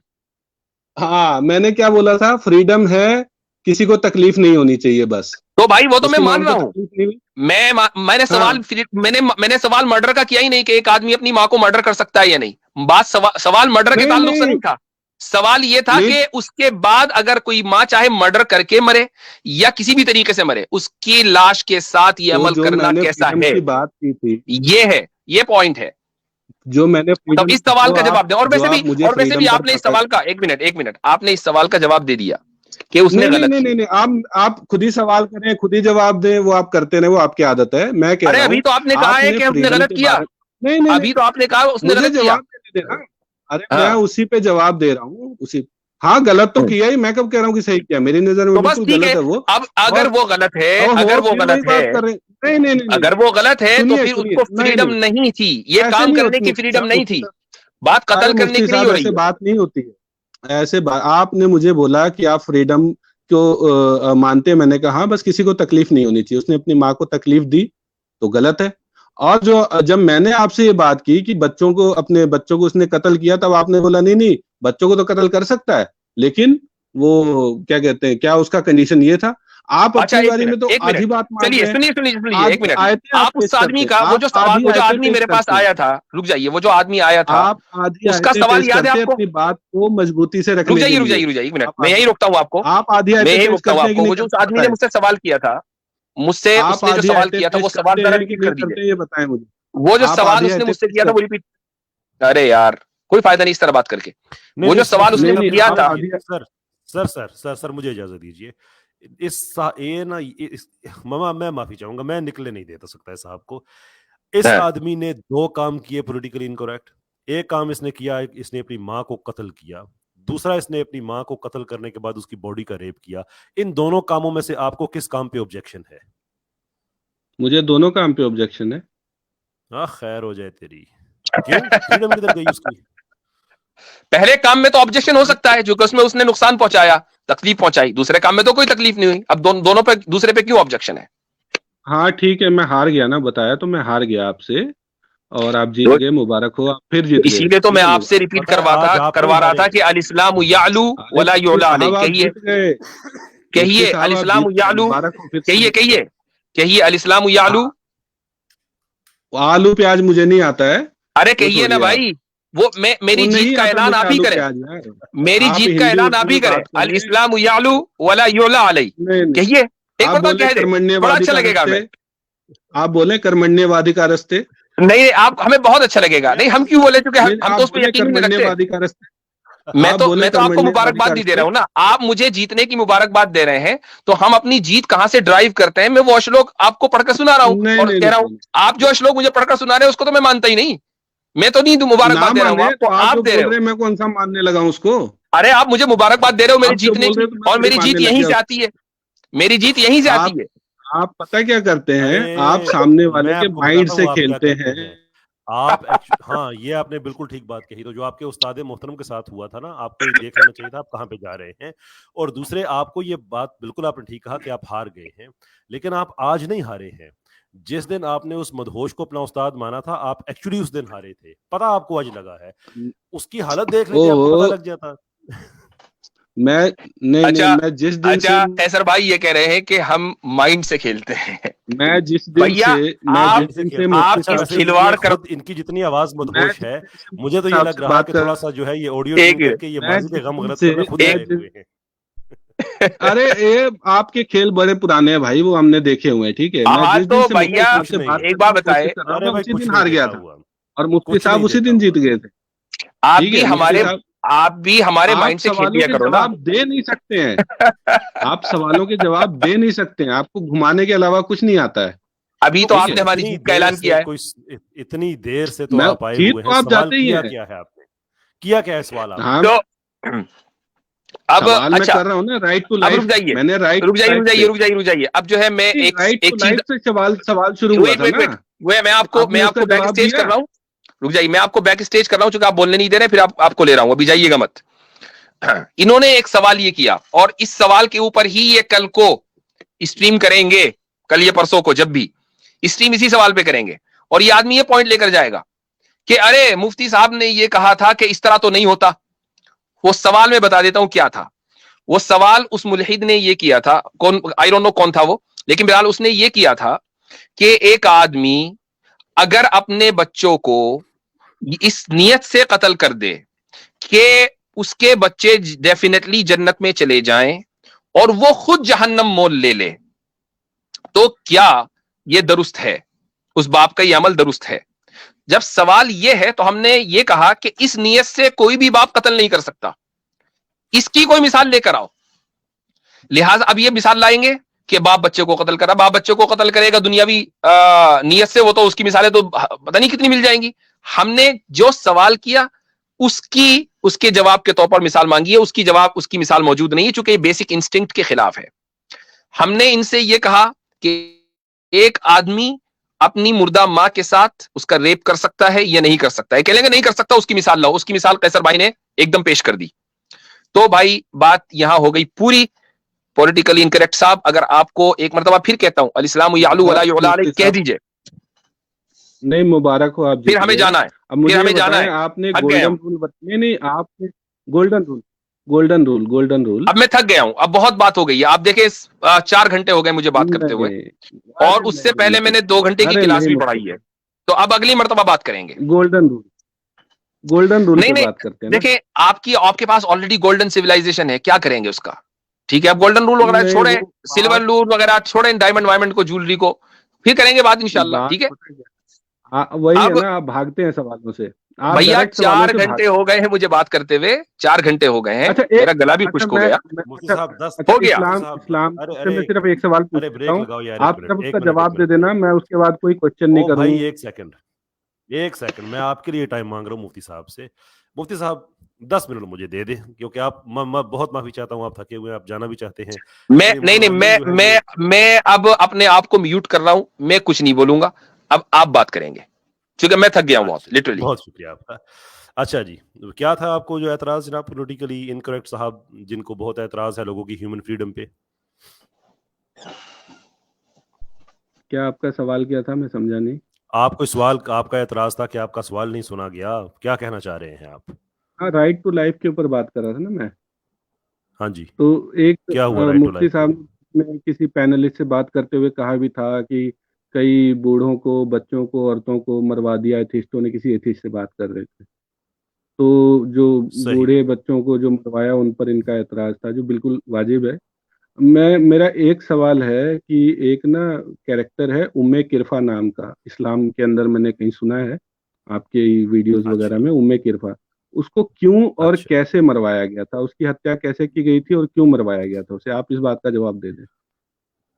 हाँ, मैंने क्या बोला था? फ्रीडम है, किसी को तकलीफ नहीं होनी चाहिए, बस। तो भाई वो तो मैं उसकी मान मॉम को रहा हूं। तकलीफ नहीं हुई। मैंने हाँ, मैंने सवाल मर्डर का किया ही नहीं कि एक आदमी अपनी माँ को मर्डर कर सकता है या नहीं। सवाल मर्डर के नहीं, ताल्लुक से नहीं, नहीं था। सवाल ये था नहीं। कि उसके बाद अगर कोई माँ चाहे मर्डर करके मरे या किसी भी तरीके से मरे, उसकी लाश के साथ ये तो अमल जो करना मैंने कैसा फ्रीडम है? की बात की थी, ये है, ये पॉइंट है। जो मैंने फ्रीडम तो इस सवाल का जवाब दें। जो आप मुझे और वैसे भी फ्रीडम पर आपने इस पकड़। सवाल का, एक मिनट, आपने इस सवाल का जवाब दे दिया कि उसने नहीं, नहीं, गलत नहीं, किया। नहीं, नहीं, आप खुद ही सवाल करें, खुद ही जवाब दें, वो आप करते रहे, वो आपकी आदत है। मैं कह अरे रहा अभी हूँ, तो आपने कहा है आपने कि उसने फ्रीडम गलत के किया। बारे। नहीं, नहीं, नहीं, अभी तो आपने कहा उसने मुझे गलत किया। जवाब देने देना। अरे, मैं हाँ। उसी पे जवाब दे रहा हूँ, उसी। हाँ, गलत तो किया ही, मैं कब कह रहा हूँ कि सही किया? मेरी नजर में तो बस बिल्कुल ठीक गलत है। है वो। अब अगर और वो गलत है, ओहो, अगर वो फिर वही गलत है, बात कर रहे हैं। नहीं, नहीं, नहीं, नहीं, अगर वो गलत है तो सुनिए, फिर सुनिए, उसको नहीं, फ्रीडम नहीं, नहीं थी, ये ऐसे काम नहीं करने होती की मुफ्ती फ्रीडम साहब, नहीं मुफ्ती थी। साहब। बात अरे कत्ल करने मुफ्ती की नहीं हो साहब, रही ऐसे है। बात नहीं होती है। आपने मुझे बोला कि आप फ्रीडम को मानते हैं। मैंने कहा हाँ, बस किसी को तकलीफ नहीं होनी चाहिए। उसने अपनी माँ को तकलीफ दी तो गलत है। और जब मैंने आपसे ये बात की कि अपने बच्चों को उसने कत्ल किया, तब आपने बोला नहीं, नहीं, बच्चों को तो कत्ल कर सकता है, लेकिन वो क्या कहते हैं, क्या उसका कंडीशन ये था? आप अच्छा, अपनी बारी में तो एक मिनट, आधी बात मान चलिए रहे हैं। सुनिए सुनिए सुनिए, एक आधी मिनट। आयतें आप आप पेश उस आदमी करते हैं, का आप आधी वो जो आयतें आदमी पेश मेरे पास करते हैं। आया था, रुक जाइए, वो जो आदमी आया था, आप आधी उसका आयतें सवाल पेश याद है करते हैं आपको? अपनी बात को मजबूती से रुक रखने के जाइए, रुक लिए। जाइए, रुक जाइए, एक मिनट, आप आधी आप आधी मैं आयतें यही पेश रोकता हूँ करते हैं कि आपको। नहीं वो जो उस करते, आदमी ने बताएं। मुझसे सवाल किया था, मुझसे आप उसने जो आधी सवाल आयतें किया था, पेश वो सवाल करते जरा हैं कि रिपीट नहीं कर दीजिए। करते, ये बताएं मुझे। वो जो आप सवाल आधी उसने आयतें मुझसे पेश किया था वो करते रिपीट। अरे यार, कोई फायदा नहीं इस तरह बात करके। नहीं वो नहीं जो सर, सवाल उसने नहीं, मुझे नहीं, किया आप इजाजत था, आधी। दीजिए सर। सर मुझे इजाजत दीजिए। ये ना मामा, मैं माफी चाहूंगा, मैं निकले नहीं देता सकता है साहब को। इस हाँ, आदमी ने दो काम किए पॉलिटिकली इनकरेक्ट। एक काम इसने किया, इसने अपनी माँ को कत्ल किया। दूसरा, इसने अपनी माँ को कत्ल करने के बाद उसकी बॉडी का रेप किया। इन दोनों कामों में से आपको किस काम पे ऑब्जेक्शन है? मुझे दोनों काम पे ऑब्जेक्शन है। हाँ, खैर हो जाए तेरी। क्यों फ्रीडम किधर गई उसकी? पहले काम में तो ऑब्जेक्शन हो सकता है, जो कि उसमें उसने नुकसान पहुंचाया, तकलीफ पहुंचाई। दूसरे काम में तो कोई तकलीफ नहीं हुई। अब दोनों पे, दूसरे पे क्यों ऑब्जेक्शन है? हाँ, ठीक है, मैं हार गया ना, बताया तो मैं हार गया आपसे। और आप जीत तो गए, मुबारक हो, आप फिर जीत गए, इसीलिए तो मैं ठीक है, आपसे मुबारक। रिपीट पता है आज आप नहीं करवा रहा हारे। था कि अल इस्लाम यालू अरे वला मुफ्ती युला अलैह। साहब, आप कहिए, जीत गए। मुफ्ती कहिए अल साहब, आप इस्लाम जीत गए, यालू। मुबारक हो, फिर से कहिए, जीत गए। कहिए, कहिए अल इस्लाम यालू। हाँ, आलू प्याज मुझे नहीं आता है। अरे वो कहिए ना छोड़िए आप। भाई। वो वो मेरी जीत नहीं का आता ऐलान मुझे आप ही आलू करें। प्याज, यार। मेरी आप जीत का हिंदी ऐलान आप उर्दू ही में करें। बात अल करें। इस्लाम यालू वला युला अलैह। नहीं, नहीं, कहिए, एक आप बार बोले कह दे, बड़ा कर्मण्यवादी अच्छा का लगेगा हमें। रस्ते। आप बोले कर्मण्यवादी का रस्ते। नहीं, आप, हमें बहुत अच्छा लगेगा। मैं नहीं, हम क्यों बोले? क्योंकि नहीं, हम आप तो उस पर बोले यकीन ही नहीं रखते। कर्मण्यवादी का रस्ते। आप बोले मैं तो आपको कर्मण्यवादी मुबारकबाद का नहीं दे रस्ते। रहा हूं ना, आप मुझे जीतने की मुबारकबाद दे रहे हैं। तो हम अपनी जीत कहां से ड्राइव करते हैं, मैं वो श्लोक आपको पढ़कर सुना रहा हूं नहीं, और नहीं, कह नहीं, रहा हूं, नहीं, आप जो श्लोक मुझे पढ़कर सुना रहे हैं उसको तो मैं मानता ही नहीं। मैं तो नहीं ना मुबारकबाद दे रहा हूं माने आपको, तो आप आप जो दे रहे बोल हो। रहे हैं, मैं कौन सा मानने लगा हूं उसको? अरे आप मुझे मुबारकबाद दे रहे हो मेरे आप जो जीतने बोल रहे की, हैं तो मैं और थोड़ी मेरी जीत मानने लग यहीं गया से उसको। आती है। मेरी जीत यहीं से आती आप है। आप पता क्या करते हैं? आप अरे सामने वाले मैं के आपको माइंड बताता से हूँ आप क्या खेलते करते हैं। हैं। आप हाँ, ये आपने बिल्कुल ठीक बात कही। तो जो आपके उस्ताद मोहतरम के साथ हुआ था ना, आपको ये देख लेना चाहिए था आप कहाँ पे जा रहे हैं। और दूसरे, आपको ये बात बिल्कुल आपने ठीक कहा कि आप हार गए हैं, लेकिन आप आज नहीं हारे हैं। जिस दिन आपने उस मदहोश को अपना उस्ताद माना था, आप एक्चुअली उस दिन हारे थे। पता आपको आज लगा है, उसकी हालत देख लेते आपको ओहो, पता लग जाता। अच्छा मैं जिस दिन अच्छा, से कैसर भाई ये कह रहे हैं कि हम माइंड से खेलते हैं। मैं जिस दिन भैया से मैं आप जिस दिन से खेलते आप मुफ्ती अच्छा इस साहब वैसे से खिलवाड़ ये कर खुद इनकी जितनी आवाज मैं मदहोश जिस है, दिन से मुझे तो मुफ्ती ये साहब लग से रहा बात कि कर थोड़ा सा जो है ये ऑडियो एक ट्यून करके ये मैं माजी के जिस गम दिन गलत से करना खुद मैं गए जिस हुए हैं। अरे ये आपके खेल बड़े पुराने हैं भाई, वो हमने देखे हुए हैं, ठीक है। मैं हाँ जिस दिन तो से मुफ्ती भैया साहब कुछ से नहीं बात है, एक करने बात की कोशिश बताए, कर रहा हूँ, अरे मैं भाई उसी कुछ दिन नहीं हार गया देखा था हुआ, और मुफ्ती कुछ साहब नहीं उसी देखा दिन जीत हुआ। गए थे। आप ठीक भी है, मुफ्ती हमारे साहब आप माइंड से खेल सवालों लिया के करो ना। जवाब दे नहीं सकते हैं। आप सवालों के जवाब दे नहीं सकते हैं, आपको घुमाने के अलावा कुछ नहीं आता है। अभी तो तो ठीक है, आपने हमारी इतनी जीत का देर ऐलान से किया है। कोई इतनी देर से तो मैं आप आए जीत हुए तो हैं, आप सवाल जाते ही किया हैं। क्या है आपने? किया क्या है सवाल आपने? तो अब सवाल मैं अच्छा, कर रहा हूँ ना, राइट टू अब रुक लाइफ। जाइए, मैंने राइट रुक टू जाइए, लाइफ रुक जाइए, से रुक जाइए, रुक जाइए। अब जो है मैं राइट एक टू चीज, लाइफ से सवाल सवाल शुरू हुआ वेट था वेट ना। वेट, वो है मैं आपने आपको उसका बैक जवाब स्टेज कर दिया। रहा हूँ। रुक जाइए, मैं आपको बैक स्टेज कर रहा हूँ, क्योंकि आप बोलने नहीं दे रहे, फिर आपको ले रहा हूँ, अभी जाइएगा मत। इन्होंने एक सवाल ये किया, और इस सवाल के ऊपर ही ये कल को स्ट्रीम करेंगे, कल ये परसों को जब भी स्ट्रीम इसी सवाल पे करेंगे, और ये आदमी ये पॉइंट लेकर जाएगा कि अरे मुफ्ती साहब ने ये कहा था कि इस तरह तो नहीं होता। वो सवाल में बता देता हूं क्या था। वो सवाल उस मुल्हिद ने ये किया था, कौन, आई डोंट नो कौन था वो, लेकिन बहरहाल उसने ये किया था कि एक आदमी अगर अपने बच्चों को इस नियत से कत्ल कर दे कि उसके बच्चे डेफिनेटली जन्नत में चले जाएं और वो खुद जहन्नम मोल ले ले, तो क्या ये दुरुस्त है? उस बाप का ये अमल दुरुस्त है? जब सवाल ये है तो हमने ये कहा कि इस नियत से कोई भी बाप कत्ल नहीं कर सकता, इसकी कोई मिसाल लेकर आओ। लिहाजा अब ये मिसाल लाएंगे कि बाप बच्चे को कत्ल करा, बाप बच्चे को कत्ल करेगा दुनियावी नियत से, वो तो उसकी मिसालें तो पता नहीं कितनी मिल जाएंगी। हमने जो सवाल किया उसके जवाब के तौर पर मिसाल मांगी है, उसकी मिसाल मौजूद नहीं है, चूंकि ये बेसिक इंस्टिंक्ट के खिलाफ है। हमने इनसे ये कहा कि एक आदमी अपनी मुर्दा मां के साथ उसका रेप कर सकता है या नहीं कर सकता है? कहेंगे नहीं कर सकता, उसकी मिसाल लाओ। उसकी मिसाल कैसर भाई ने एकदम पेश कर दी। तो भाई बात यहां हो गई पूरी पॉलिटिकली इनकरेक्ट। साहब अगर आपको एक मरतबा फिर कहता हूं, अलइस्लाम यालू वला युला अलैह कह दीजिए, नहीं, मुबारक हो, आप फिर जीत हमें गए। जाना है, अब फिर मुझे ये हमें जाना बताएं, है, आपने थक गए गोल्डन हम। रूल नहीं, आपने golden rule golden rule golden rule अब मैं थक गया हूं, अब बहुत बात हो गई है। आप देखें 4 घंटे हो गए मुझे बात करते हुए, नहीं, और अरे उससे नहीं पहले मुफ्ती मैंने 2 घंटे साहब, की अरे क्लास नहीं भी मुफ्ती पढ़ाई है। साहब, तो अब अगली मरतबा बात करेंगे। गोल्डन रूल नहीं पे नहीं, बात करते हैं ना। देखें आपके पास ऑलरेडी गोल्डन सिविलाइजेशन है, क्या करेंगे उसका? ठीक है, आप गोल्डन रूल वगैरह नहीं, छोड़ें, वो सिल्वर बात रूल वगैरह छोड़ें, डायमंड वायमंड को, ज्वेलरी को, फिर करेंगे बात इंशाल्लाह, बात ठीक है। पता है क्या? वही है अब ना, आप भागते हैं सवालों से, आप भैया डायरेक्ट सवालों 4 से घंटे भागते हो हैं। गए हैं मुझे बात करते हुए, 4 घंटे हो गए हैं, अच्छा मेरा गला भी अच्छा खुश्क हो गया। मुफ्ती अच्छा साहब 10 अच्छा, हो गया। मुफ्ती इस्लाम साहब इस्लाम अरे से अरे मैं सिर्फ एक सवाल पूछ अरे लेता ब्रेक हूँ। लगाओ यार, आप सिर्फ उसका एक जवाब दे मिनट। देना, मैं उसके बाद कोई क्वेश्चन नहीं ओ भाई करूंगा। एक सेकंड मैं आपके लिए टाइम मांग रहा हूँ मुफ्ती साहब से। मुफ्ती साहब 10 मिनट मुझे दे दे, क्योंकि आप मैं बहुत माफी चाहता हूँ, आप थके हुए हैं, आप जाना भी चाहते हैं। मैं ये नहीं नहीं, मनोरंजन जो है ये मैं अब अपने आप को म्यूट कर रहा हूं, मैं कुछ नहीं बोलूंगा, अब आप बात करेंगे, क्योंकि मैं थक गया हूं बहुत, अच्छा, लिटरली। बहुत शुक्रिया आपका। अच्छा जी, क्या था आपको जो एतराज जनाब पोलिटिकली इनकरेक्ट साहब, जिनको बहुत एतराज है लोगों की ह्यूमन फ्रीडम पे? क्या आपका सवाल क्या था, मैं समझा नहीं। आपको सवाल, आपका एतराज था कि आपका सवाल नहीं सुना गया, क्या कहना चाह रहे हैं आप? हाँ, राइट टू लाइफ के ऊपर बात कर रहा था ना मैं। हाँ जी, तो एक क्या हुआ राइट टू मुफ्ती लाइफ पे? साहब ने किसी पैनलिस्ट से बात करते हुए कहा भी था कि कई बूढ़ों को, बच्चों को, औरतों को मरवा दिया एथिस्टों ने। किसी एथिस्ट से बात कर रहे थे, तो जो सही। बूढ़े बच्चों को जो मरवाया उन पर इनका एतराज था, जो बिल्कुल वाजिब है। मेरा एक सवाल है कि एक ना कैरेक्टर है उम्मे किरफा नाम का, इस्लाम के अंदर मैंने कहीं सुना है, आपके वीडियोस अच्छा वगैरह में, उम्मे किरफा। उसको क्यों और अच्छा, कैसे मरवाया गया था, उसकी हत्या कैसे की गई थी और क्यों मरवाया गया था उसे? आप इस बात का जवाब दे दें।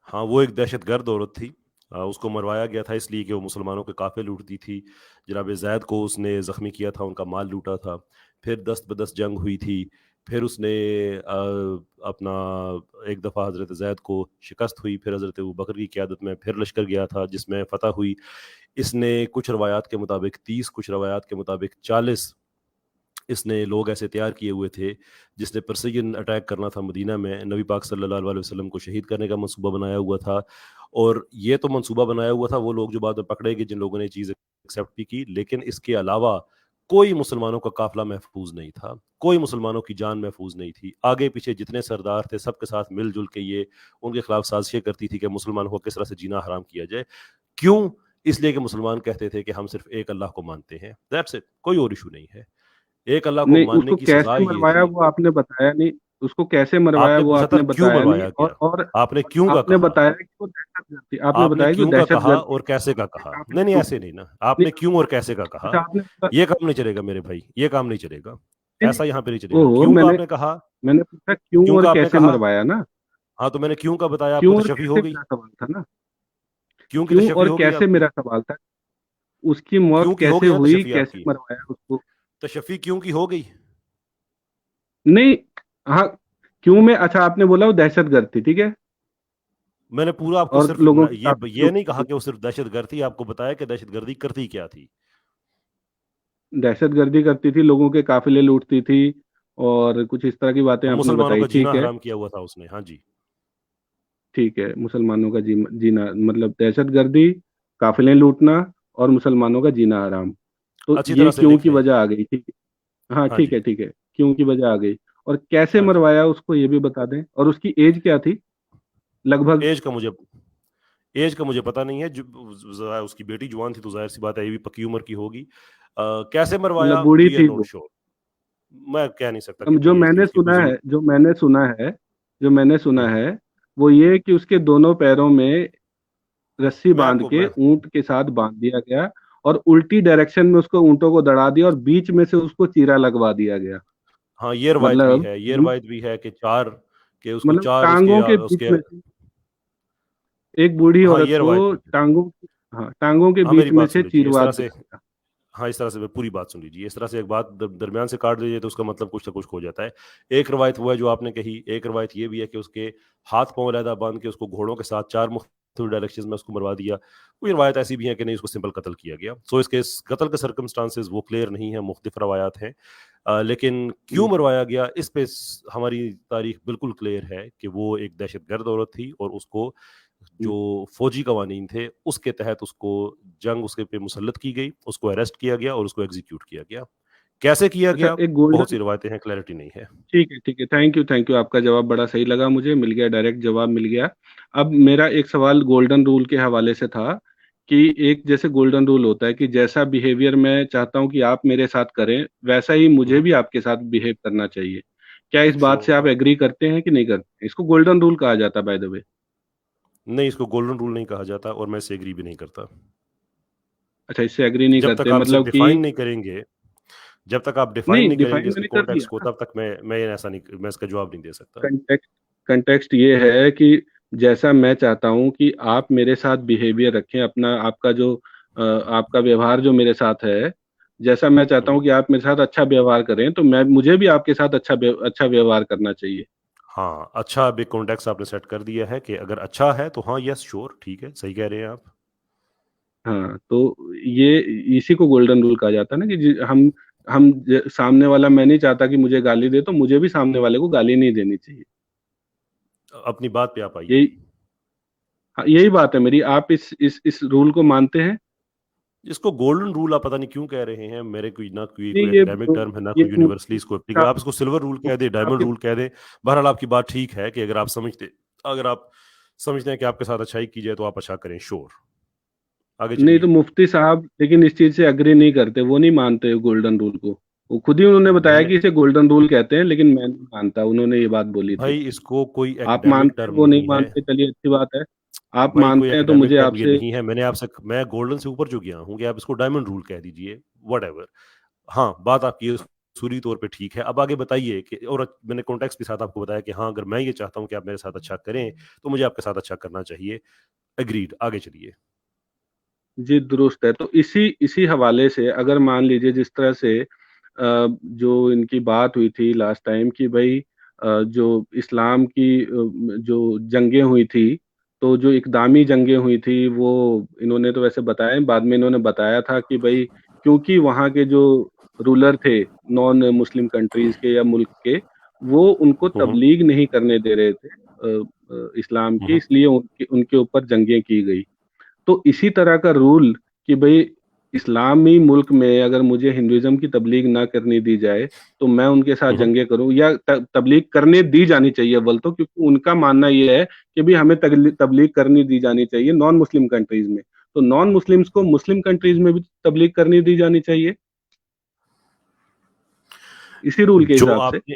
हाँ वो एक दहशतगर्द औरत थी। उसको मरवाया गया था इसलिए कि वो मुसलमानों के काफ़िले लूटती थी। जनाब ज़ैद को उसने ज़ख्मी किया था, उनका माल लूटा था। फिर दस्त बदस्त जंग हुई थी। फिर उसने अपना एक दफ़ा हज़रत ज़ैद को शिकस्त हुई, फिर हज़रत अबू बकर की क़यादत में फिर लश्कर गया था जिसमें फ़तह हुई। इसने कुछ रवायात के मुताबिक 30, कुछ रवायात के मुताबिक 40 इसने लोग ऐसे तैयार किए हुए थे जिसने प्रेसिजन अटैक करना था मदीना में। नबी पाक सल्लल्लाहु अलैहि वसल्लम को शहीद करने का मंसूबा बनाया हुआ था। और ये तो मंसूबा बनाया हुआ था वो लोग जो बाद में पकड़े गए, जिन लोगों ने चीज़ एक्सेप्ट भी की, लेकिन इसके अलावा कोई मुसलमानों का काफिला महफूज नहीं था, कोई मुसलमानों की जान महफूज नहीं थी। आगे पीछे जितने सरदार थे सबके साथ मिलजुल के ये उनके खिलाफ साजिशें करती थी कि मुसलमानों को किस तरह से जीना हराम किया जाए। क्यों? इसलिए कि मुसलमान कहते थे कि हम सिर्फ एक अल्लाह को मानते हैं, दैट्स इट, कोई और इशू नहीं है। एक अल्लाह को नहीं, मानने उसको की सजा कैसे ये मरवाया थी। वो आपने बताया नहीं। उसको कैसे मरवाया आपने वो पूछा था आपने क्यों बताया नहीं। मरवाया गया, और आपने क्यों का आपने कहा, बताया कि वो दहशतगर्द थी। आपने आपने बताया कि वो क्यों का कहा दहशतगर्द थी। और कैसे का कहा। आपने नहीं नहीं, जो ऐसे नहीं ना, आपने नहीं, क्यों और कैसे का कहा। अच्छा आपने ये काम नहीं चलेगा मेरे भाई, ये काम नहीं चलेगा, नहीं, ऐसा यहाँ पे नहीं चलेगा। ओहो, क्यों का मैंने आपने कहा, मैंने पूछा क्यों क्यों और का आपने कैसे कहा। मरवाया ना। हाँ तो मैंने क्यों का बताया, आपको क्यों और तशफ़ी हो कैसे गई, मेरा सवाल था ना। क्यों की क्यों तशफ़ी और हो गई कैसे आपकी, मेरा सवाल था। उसकी मौत क्यों की हो कैसे गई ना हुई, तशफ़ी कैसे आपकी, मरवाया उसको। तशफ़ी क्यों की हो गई। नहीं, हाँ, क्यों में अच्छा आपने बोला वो दहशतगर्द थी, ठीक है। मैंने पूरा आपको और सिर्फ लोगों के ये काफिले नहीं कहा कि वो सिर्फ दहशतगर्द थी, आपको बताया कि दहशतगर्दी करती क्या थी। दहशतगर्दी करती थी, लोगों के काफिले लूटती थी, और कुछ इस तरह की बातें और आपने मुसलमानों बताई, का जीना ठीक है। हराम किया हुआ था उसने, हाँ जी। ठीक है, मुसलमानों का जीना मतलब दहशतगर्दी, काफिले लूटना, और मुसलमानों का जीना हराम। तो अच्छी ये तरह से क्यों लिख की लें। वजह आ गई, ठीक है। हाँ हाँ ठीक जी। है, ठीक है, क्यों की वजह आ गई। और कैसे हाँ जी। मरवाया उसको ये भी बता दें, और उसकी एज क्या थी लगभग। एज का मुझे एज का मुझे पता नहीं है, उसकी बेटी जवान थी तो जाहिर सी बात है ये भी पक्की उम्र की होगी। कैसे मतलब मरवाया बूढ़ी वी आर थी नॉट वो। श्योर, मैं कह नहीं सकता अब जो कितनी एज थी मैंने उसकी, सुना बुजुर्ग। है, जो मैंने सुना हम्म, है, वो ये कि उसके दोनों पैरों में रस्सी मैं बांध आपको के मैं ऊंट के साथ बांध दिया गया, और उल्टी डायरेक्शन में उसको ऊंटों को दड़ा दिया, और बीच में से उसको चीरा लगवा दिया गया। हाँ ये रवायत भी मतलब है, ये रवायत भी है कि चार, कि उसको मतलब चार उसके टांगों के बीच उसके में से एक बूढ़ी हाँ औरत ये को रवायत भी है। टांगों के हाँ बीच मेरी में बात से सुन लीजिए इस चीरवा तरह से, दिया गया। हाँ इस तरह से पूरी बात सुन लीजिए, इस तरह से एक बात दरमियान से काट दीजिए तो उसका मतलब कुछ ना कुछ हो जाता है। एक रवायत वो है जो आपने कही, एक रवायत ये भी है कि उसके हाथ पांव अलहदा बांध के उसको घोड़ों के साथ चार मुख्तलिफ डायरेक्शन में उसको मरवा दिया। कोई रवायत ऐसी भी है कि नहीं उसको सिंपल कत्ल किया गया। सो इसके इस कत्ल के सर्कमस्टांसेस वो क्लियर नहीं है, मुख्तलिफ रवायात हैं। लेकिन क्यों हम्म, मरवाया गया इस पे हमारी तारीख बिल्कुल क्लियर है कि वो एक दहशतगर्द औरत थी और उसको हम्म। जो फौजी कवानीन थे उसके तहत उसको जंग उसके पे मुसल्लत की गई, उसको अरेस्ट किया गया और उसको एग्जीक्यूट किया गया। कैसे किया अच्छा, गया एक बहुत गोल्डन सी रवायतें हैं, क्लैरिटी नहीं है। ठीक है, ठीक है, थैंक यू, थैंक यू, आपका जवाब बड़ा सही लगा, मुझे मिल गया, डायरेक्ट जवाब मिल गया। अब मेरा एक सवाल गोल्डन रूल के हवाले से था, कि एक जैसे गोल्डन रूल होता है कि जैसा बिहेवियर मैं चाहता हूं कि आप मेरे साथ करें, वैसा ही मुझे भी आपके साथ बिहेव करना चाहिए। क्या इस बात से आप श्योर। एग्री करते हैं कि नहीं करते? इसको गोल्डन रूल कहा जाता है, बाय द वे। नहीं इसको गोल्डन रूल नहीं कहा जाता और मैं इससे एग्री भी नहीं करता। अच्छा, इससे एग्री नहीं जब तक करते आप इसे मतलब कि। डिफाइन नहीं करेंगे, जब तक आप डिफाइन नहीं, नहीं करेंगे डिफाइन इसके मैंने कर कॉन्टेक्स्ट को दिया। तब तक मैं ऐसा नहीं, मैं इसका जवाब नहीं दे सकता। कंटेक्स्ट कंटेक्स्ट ये है कि जैसा मैं चाहता हूँ कि आप मेरे साथ बिहेवियर रखें, अपना आपका जो आपका व्यवहार जो मेरे साथ है, जैसा मैं चाहता हूँ हम्म, कि आप मेरे साथ अच्छा व्यवहार करें, तो मैं मुझे भी आपके साथ अच्छा व्यवहार करना चाहिए। हाँ अच्छा, अब एक कॉन्टेक्स्ट आपने सेट कर दिया है कि अगर अच्छा है तो हाँ यस श्योर ठीक है, सही कह रहे हैं आप। हाँ, तो ये इसी को गोल्डन रूल कहा जाता है ना, कि सामने वाला, मैं नहीं चाहता कि मुझे गाली दे, तो मुझे भी सामने वाले को गाली नहीं देनी चाहिए। अपनी बात पे आप आइए। यही हाँ, यही बात है मेरी। आप इस रूल को मानते हैं? इसको गोल्डन रूल आप पता नहीं क्यों कह रहे हैं, मेरे कोई ना कोई नहीं, कोई एकेडमिक टर्म है ना ये कोई यूनिवर्सली इसको एप्लीकेबल, आप इसको सिल्वर रूल कह मुफ्ती दे, साहब डायमंड के रूल कह दे। बहरहाल आपकी बात ठीक है कि अगर आप समझते हैं कि आपके साथ अच्छाई की जाए तो आप अच्छा करें, श्योर आगे नहीं, तो चलिए। मुफ्ती साहब लेकिन इस चीज से अग्री नहीं करते, वो नहीं मानते गोल्डन रूल को। वो खुद ही उन्होंने बताया मैंने कि इसे गोल्डन रूल कहते हैं, लेकिन मैं नहीं मानता, उन्होंने ये बात बोली थी। भाई इसको कोई आप एकेडमिक मानते हैं, टर्म वो नहीं नहीं है, मानते, चलिए अच्छी बात है। आप भाई कोई मानते हैं तो एकेडमिक मुझे टर्म ये आपसे। नहीं है। मैं गोल्डन से ऊपर जो गया हूँ कि आप इसको डायमंड रूल कह दीजिए, वट। हाँ बात आपकी सूरी तौर पे ठीक है। अब आगे बताइए कि, और मैंने कॉन्टेक्स्ट के साथ आपको बताया कि हाँ अगर मैं ये चाहता हूँ कि आप मेरे साथ अच्छा करें तो मुझे आपके साथ अच्छा करना चाहिए। एग्रीड, आगे चलिए। जी दुरुस्त है। तो इसी इसी हवाले से अगर मान लीजिए जिस तरह से जो इनकी बात हुई थी लास्ट टाइम, कि भाई जो इस्लाम की जो जंगें हुई थी, तो जो इकदामी जंगें हुई थी, वो इन्होंने तो वैसे बताया, बाद में इन्होंने बताया था कि भाई क्योंकि वहाँ के जो रूलर थे नॉन मुस्लिम कंट्रीज के या मुल्क के, वो उनको हम्म, तबलीग नहीं करने दे रहे थे इस्लाम की, हम्म, इसलिए उनके उनके ऊपर जंगें की गई। तो इसी तरह का रूल कि भाई इस्लामी मुल्क में अगर मुझे हिंदुइज्म की तबलीग ना करने दी जाए, तो मैं उनके साथ जंगें करूँ या तबलीग करने दी जानी चाहिए अव्वल तो, क्योंकि उनका मानना ये है कि भी हमें तबलीग करनी दी जानी चाहिए नॉन मुस्लिम कंट्रीज़ में। तो नॉन मुस्लिम्स को मुस्लिम कंट्रीज़ में भी तबलीग करनी दी जानी चाहिए, इसी रूल के जो हिसाब से। आपने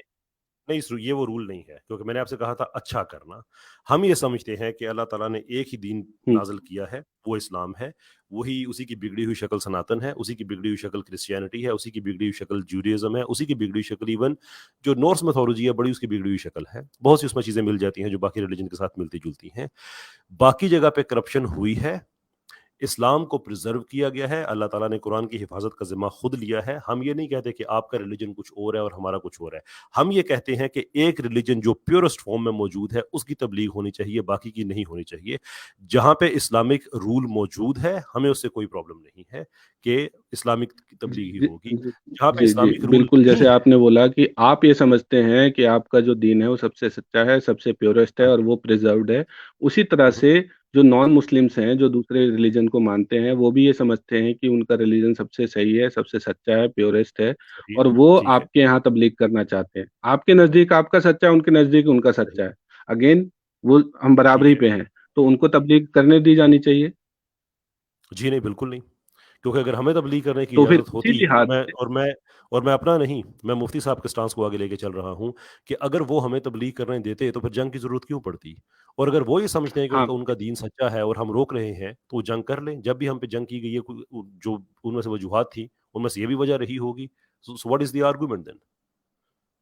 नहीं, ये वो रूल नहीं है, क्योंकि मैंने आपसे कहा था अच्छा करना। हम ये समझते हैं कि अल्लाह ताला ने एक ही दीन हुँ, नाज़िल किया है, वो इस्लाम है। वही, उसी की बिगड़ी हुई शक्ल सनातन है, उसी की बिगड़ी हुई शक्ल क्रिश्चियनिटी है, उसी की बिगड़ी हुई शक्ल जूडाइज़्म है, उसी की बिगड़ी हुई शक्ल इवन जो नॉर्स मिथोलॉजी है, बड़ी उसकी बिगड़ी हुई शक्ल है। बहुत सी उसमें चीज़ें मिल जाती हैं जो बाकी रिलीजन के साथ मिलती-जुलती हैं। बाकी जगह पे करप्शन हुई है, इस्लाम को प्रिजर्व किया गया है, अल्लाह ताला ने कुरान की हिफाजत का ज़िम्मा खुद लिया है। हम ये नहीं कहते कि आपका रिलीजन कुछ और है और हमारा कुछ और है। हम ये कहते हैं कि एक रिलीजन जो प्योरेस्ट फॉर्म में मौजूद है, उसकी तबलीग होनी चाहिए, बाकी की नहीं होनी चाहिए। जहाँ पे इस्लामिक रूल मौजूद है, हमें उससे कोई प्रॉब्लम नहीं है कि इस्लामिक तबलीग ही जी, होगी। जी, जहाँ पे जी, जी, इस्लामिक रूल बिल्कुल जैसे आपने बोला कि आप ये समझते हैं कि आपका जो दीन है वो सबसे सच्चा है, सबसे प्योरेस्ट है और वो प्रिजर्व्ड है। उसी तरह हुँ, से जो नॉन मुस्लिम्स हैं, जो दूसरे रिलीजन को मानते हैं, वो भी ये समझते हैं कि उनका रिलीजन सबसे सही है, सबसे सच्चा है, प्योरेस्ट है सही और है, वो ठीक है, आपके यहाँ तबलीग करना चाहते हैं। आपके नज़दीक आपका सच्चा है, उनके नज़दीक उनका सही, सच्चा है। अगेन वो हम ठीक बराबरी है। पे हैं, तो उनको तबलीग करने दी जानी चाहिए। जी नहीं, बिल्कुल नहीं। क्योंकि अगर हमें तब्लीग करने की तो फिर इजाज़त उसी होती लिहाज से और मैं अपना नहीं, मैं मुफ्ती साहब के स्टांस को आगे लेके चल रहा हूँ कि अगर वो हमें तब्लीग करने देते तो फिर जंग की ज़रूरत क्यों पड़ती? और अगर वो ये समझते हैं कि हाँ, उनका उनका दीन सच्चा है और हम रोक रहे हैं, तो वो जंग कर लें। जब भी हम पे जंग की गई है, जो उनमें से वजूहात थी, उनमें से ये भी वजह रही होगी। So what is the argument then?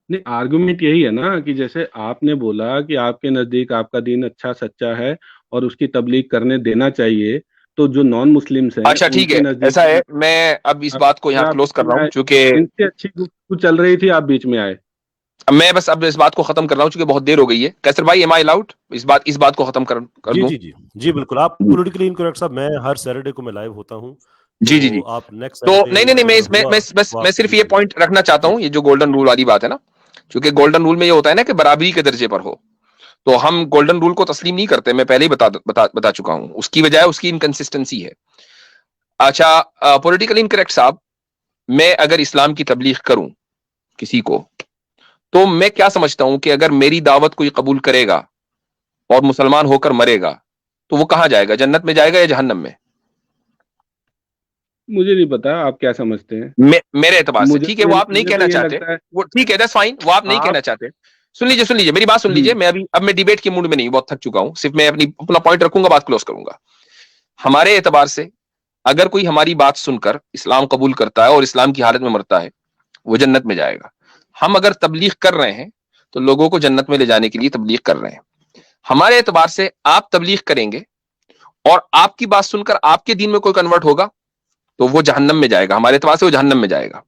नहीं, आर्गुमेंट यही है ना कि जैसे आपने बोला कि आपके नज़दीक आपका दीन अच्छा सच्चा है और उसकी तबलीग करने देना चाहिए, तो जो नॉन मुस्लिम्स हैं, अच्छा ठीक उनके है, नज़दीक ऐसा भी है, मैं अब इस अब बात को यहाँ आप क्लोज बीच कर में रहा हूँ आए, क्योंकि इनसे अच्छी गुफ्तगू चल रही थी, आप बीच में आए। मैं बस अब इस बात को खत्म कर रहा हूँ क्योंकि बहुत देर हो गई है। कैसर भाई, एम आई अलाउड इस बात को खत्म कर जी, दूं? जी, जी। जी, बिल्कुल, आप पॉलिटिकली इनकरेक्ट साहब, मैं हर सैटरडे को मैं लाइव होता हूँ, जी जी तो जी। आप नेक्स्ट तो नहीं नहीं सैटरडे नहीं, मैं अगर इस हुआ, बस तो मैं आप सिर्फ तबलीग ये कर पॉइंट लीजिए। रखना चाहता जी। हूँ, ये जो गोल्डन रूल वाली बात है ना, क्योंकि गोल्डन रूल में ये होता है ना कि बराबरी के दर्जे पर हो, तो हम गोल्डन रूल को तस्लीम नहीं करते। मैं पहले ही बता चुका हूँ, उसकी वजह उसकी इनकंसिस्टेंसी है। अच्छा, पॉलिटिकली इनकरेक्ट साहब, मैं अगर इस्लाम की तबलीग करूं किसी को, तो मैं क्या समझता हूं कि अगर मेरी दावत कोई कबूल करेगा और मुसलमान होकर मरेगा, तो वो कहां जाएगा? जन्नत में जाएगा या जहन्नम में? मुझे नहीं पता आप क्या समझते हैं। मेरे एतबार से ठीक है, वो आप नहीं मुझे तो कहना ये चाहते, लगता है वो ठीक है, दैट्स फाइन, वो आप नहीं आप कहना चाहते। सुन लीजिए, मेरी बात सुन लीजिए। हुँ, अब मैं डिबेट के मूड में नहीं, बहुत थक चुका हूं। सिर्फ मैं अपना पॉइंट रखूंगा, बात क्लोज करूंगा। हमारे एतबार से अगर कोई हमारी बात सुनकर इस्लाम कबूल करता है और इस्लाम की हालत में मरता है, वो जन्नत में जाएगा। हम अगर तबलीग कर रहे हैं, तो लोगों को जन्नत में ले जाने के लिए तबलीग कर रहे हैं। हमारे एतबार से आप तबलीग करेंगे और आपकी बात सुनकर आपके दीन में कोई कन्वर्ट होगा, तो वो जहन्नम में जाएगा। हमारे एतबार से वो जहन्नम में जाएगा।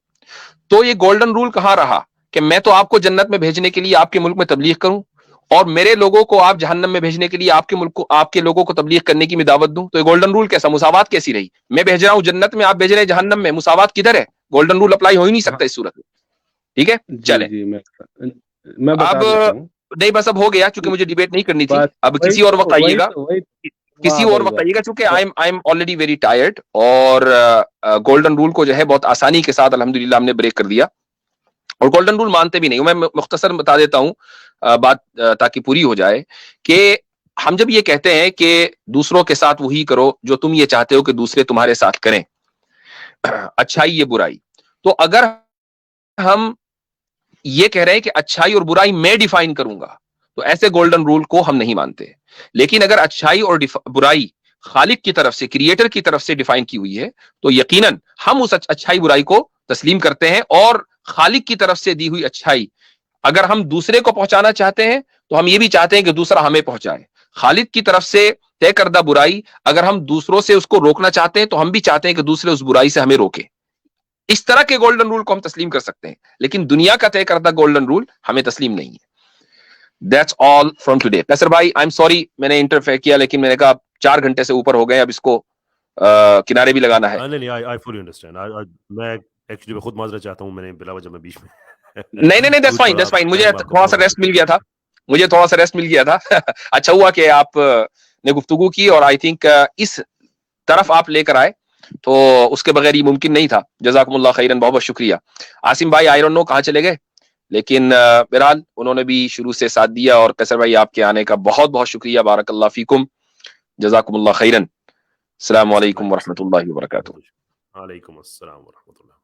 तो ये गोल्डन रूल कहां रहा कि मैं तो आपको जन्नत में भेजने के लिए आपके मुल्क में तबलीग करूं और मेरे लोगों को आप जहन्नम में भेजने के लिए आपके मुल्क को, आपके लोगों को तबलीग करने की मैं दावत दूं? तो ये गोल्डन रूल कैसा, मुसावात कैसी रही? मैं भेज रहा हूं जन्नत में, आप भेज रहे हैं जहन्नम में, मुसावात किधर है? गोल्डन रूल अप्लाई हो ही नहीं हाँ, सकता इस सूरत में। ठीक है, जी, चले। जी, मैं अब बता देता हूँ। नहीं, बस अब हो गया, क्योंकि मुझे डिबेट नहीं करनी थी। बस अब किसी और वक्त आइएगा, वही किसी वाह और भाई वक्त वाह! आइएगा, क्योंकि ब I am already very tired. और गोल्डन रूल को जो है बहुत आसानी के साथ अल्हम्दुलिल्लाह हमने ब्रेक कर दिया, और गोल्डन रूल मानते भी नहीं। मैं मुख्तसर बता देता हूं बात, ताकि पूरी हो जाए, कि हम जब ये कहते हैं कि दूसरों के साथ वही करो जो तुम ये चाहते हो कि दूसरे तुम्हारे साथ करें, अच्छाई ये बुराई, तो अगर हम ये कह रहे हैं कि अच्छाई और बुराई मैं डिफाइन करूंगा, तो ऐसे गोल्डन रूल को हम नहीं मानते। लेकिन अगर अच्छाई और बुराई खालिक की तरफ से, क्रिएटर की तरफ से डिफाइन की हुई है, तो यकीनन हम उस अच्छाई बुराई को तस्लीम करते हैं। और खालिक की तरफ से दी हुई अच्छाई अगर हम दूसरे को पहुंचाना चाहते हैं, तो हम ये भी चाहते हैं कि दूसरा हमें पहुंचाए। खालिद की तरफ से तय करदा बुराई अगर हम दूसरों से उसको रोकना चाहते हैं, तो हम भी चाहते हैं कि दूसरे उस बुराई से हमें रोके। इस तरह के गोल्डन रूल को हम तस्लीम कर सकते हैं, लेकिन दुनिया का तय करदा गोल्डन रूल हमें तस्लीम नहीं है। That's all from today. Kaiser भाई, आई एम सॉरी मैंने इंटरफेयर किया, लेकिन मैंने कहा 4 घंटे से ऊपर हो गए, अब इसको किनारे भी लगाना है। नहीं, नहीं, आई फुली अंडरस्टैंड। मैं एक्चुअली मैं खुद माज़रत चाहता हूँ, मैंने बिला वजह मैं बीच में नहीं नहीं नहीं, दैट्स क्योंकि फाइन, थोड़ा दैट्स फाइन, मुझे टाइम आपका थोड़ा सा बहुत रेस्ट मिल वैल्यूएबल गया है। था। मुझे थोड़ा सा रेस्ट मिल गया था। अच्छा हुआ कि आप ने गुफ्तगू की, और आई थिंक इस तरफ आप लेकर आए। तो उसके बगैर ये मुमकिन नहीं था। जज़ाकुमुल्लाह खैरन, बहुत बहुत शुक्रिया। आसिम भाई आई डोंट नो कहाँ चले गए, लेकिन बहरहाल उन्होंने भी शुरू से साथ दिया। और कैसर भाई आपके आने का बहुत बहुत शुक्रिया, बारकल्लाह फीकुम, जज़ाकुमुल्लाह खैरन। अस्सलाम वालेकुम व रहमतुल्लाहि व बरकातुहू। वालेकुम अस्सलाम व रहमतुल्लाह।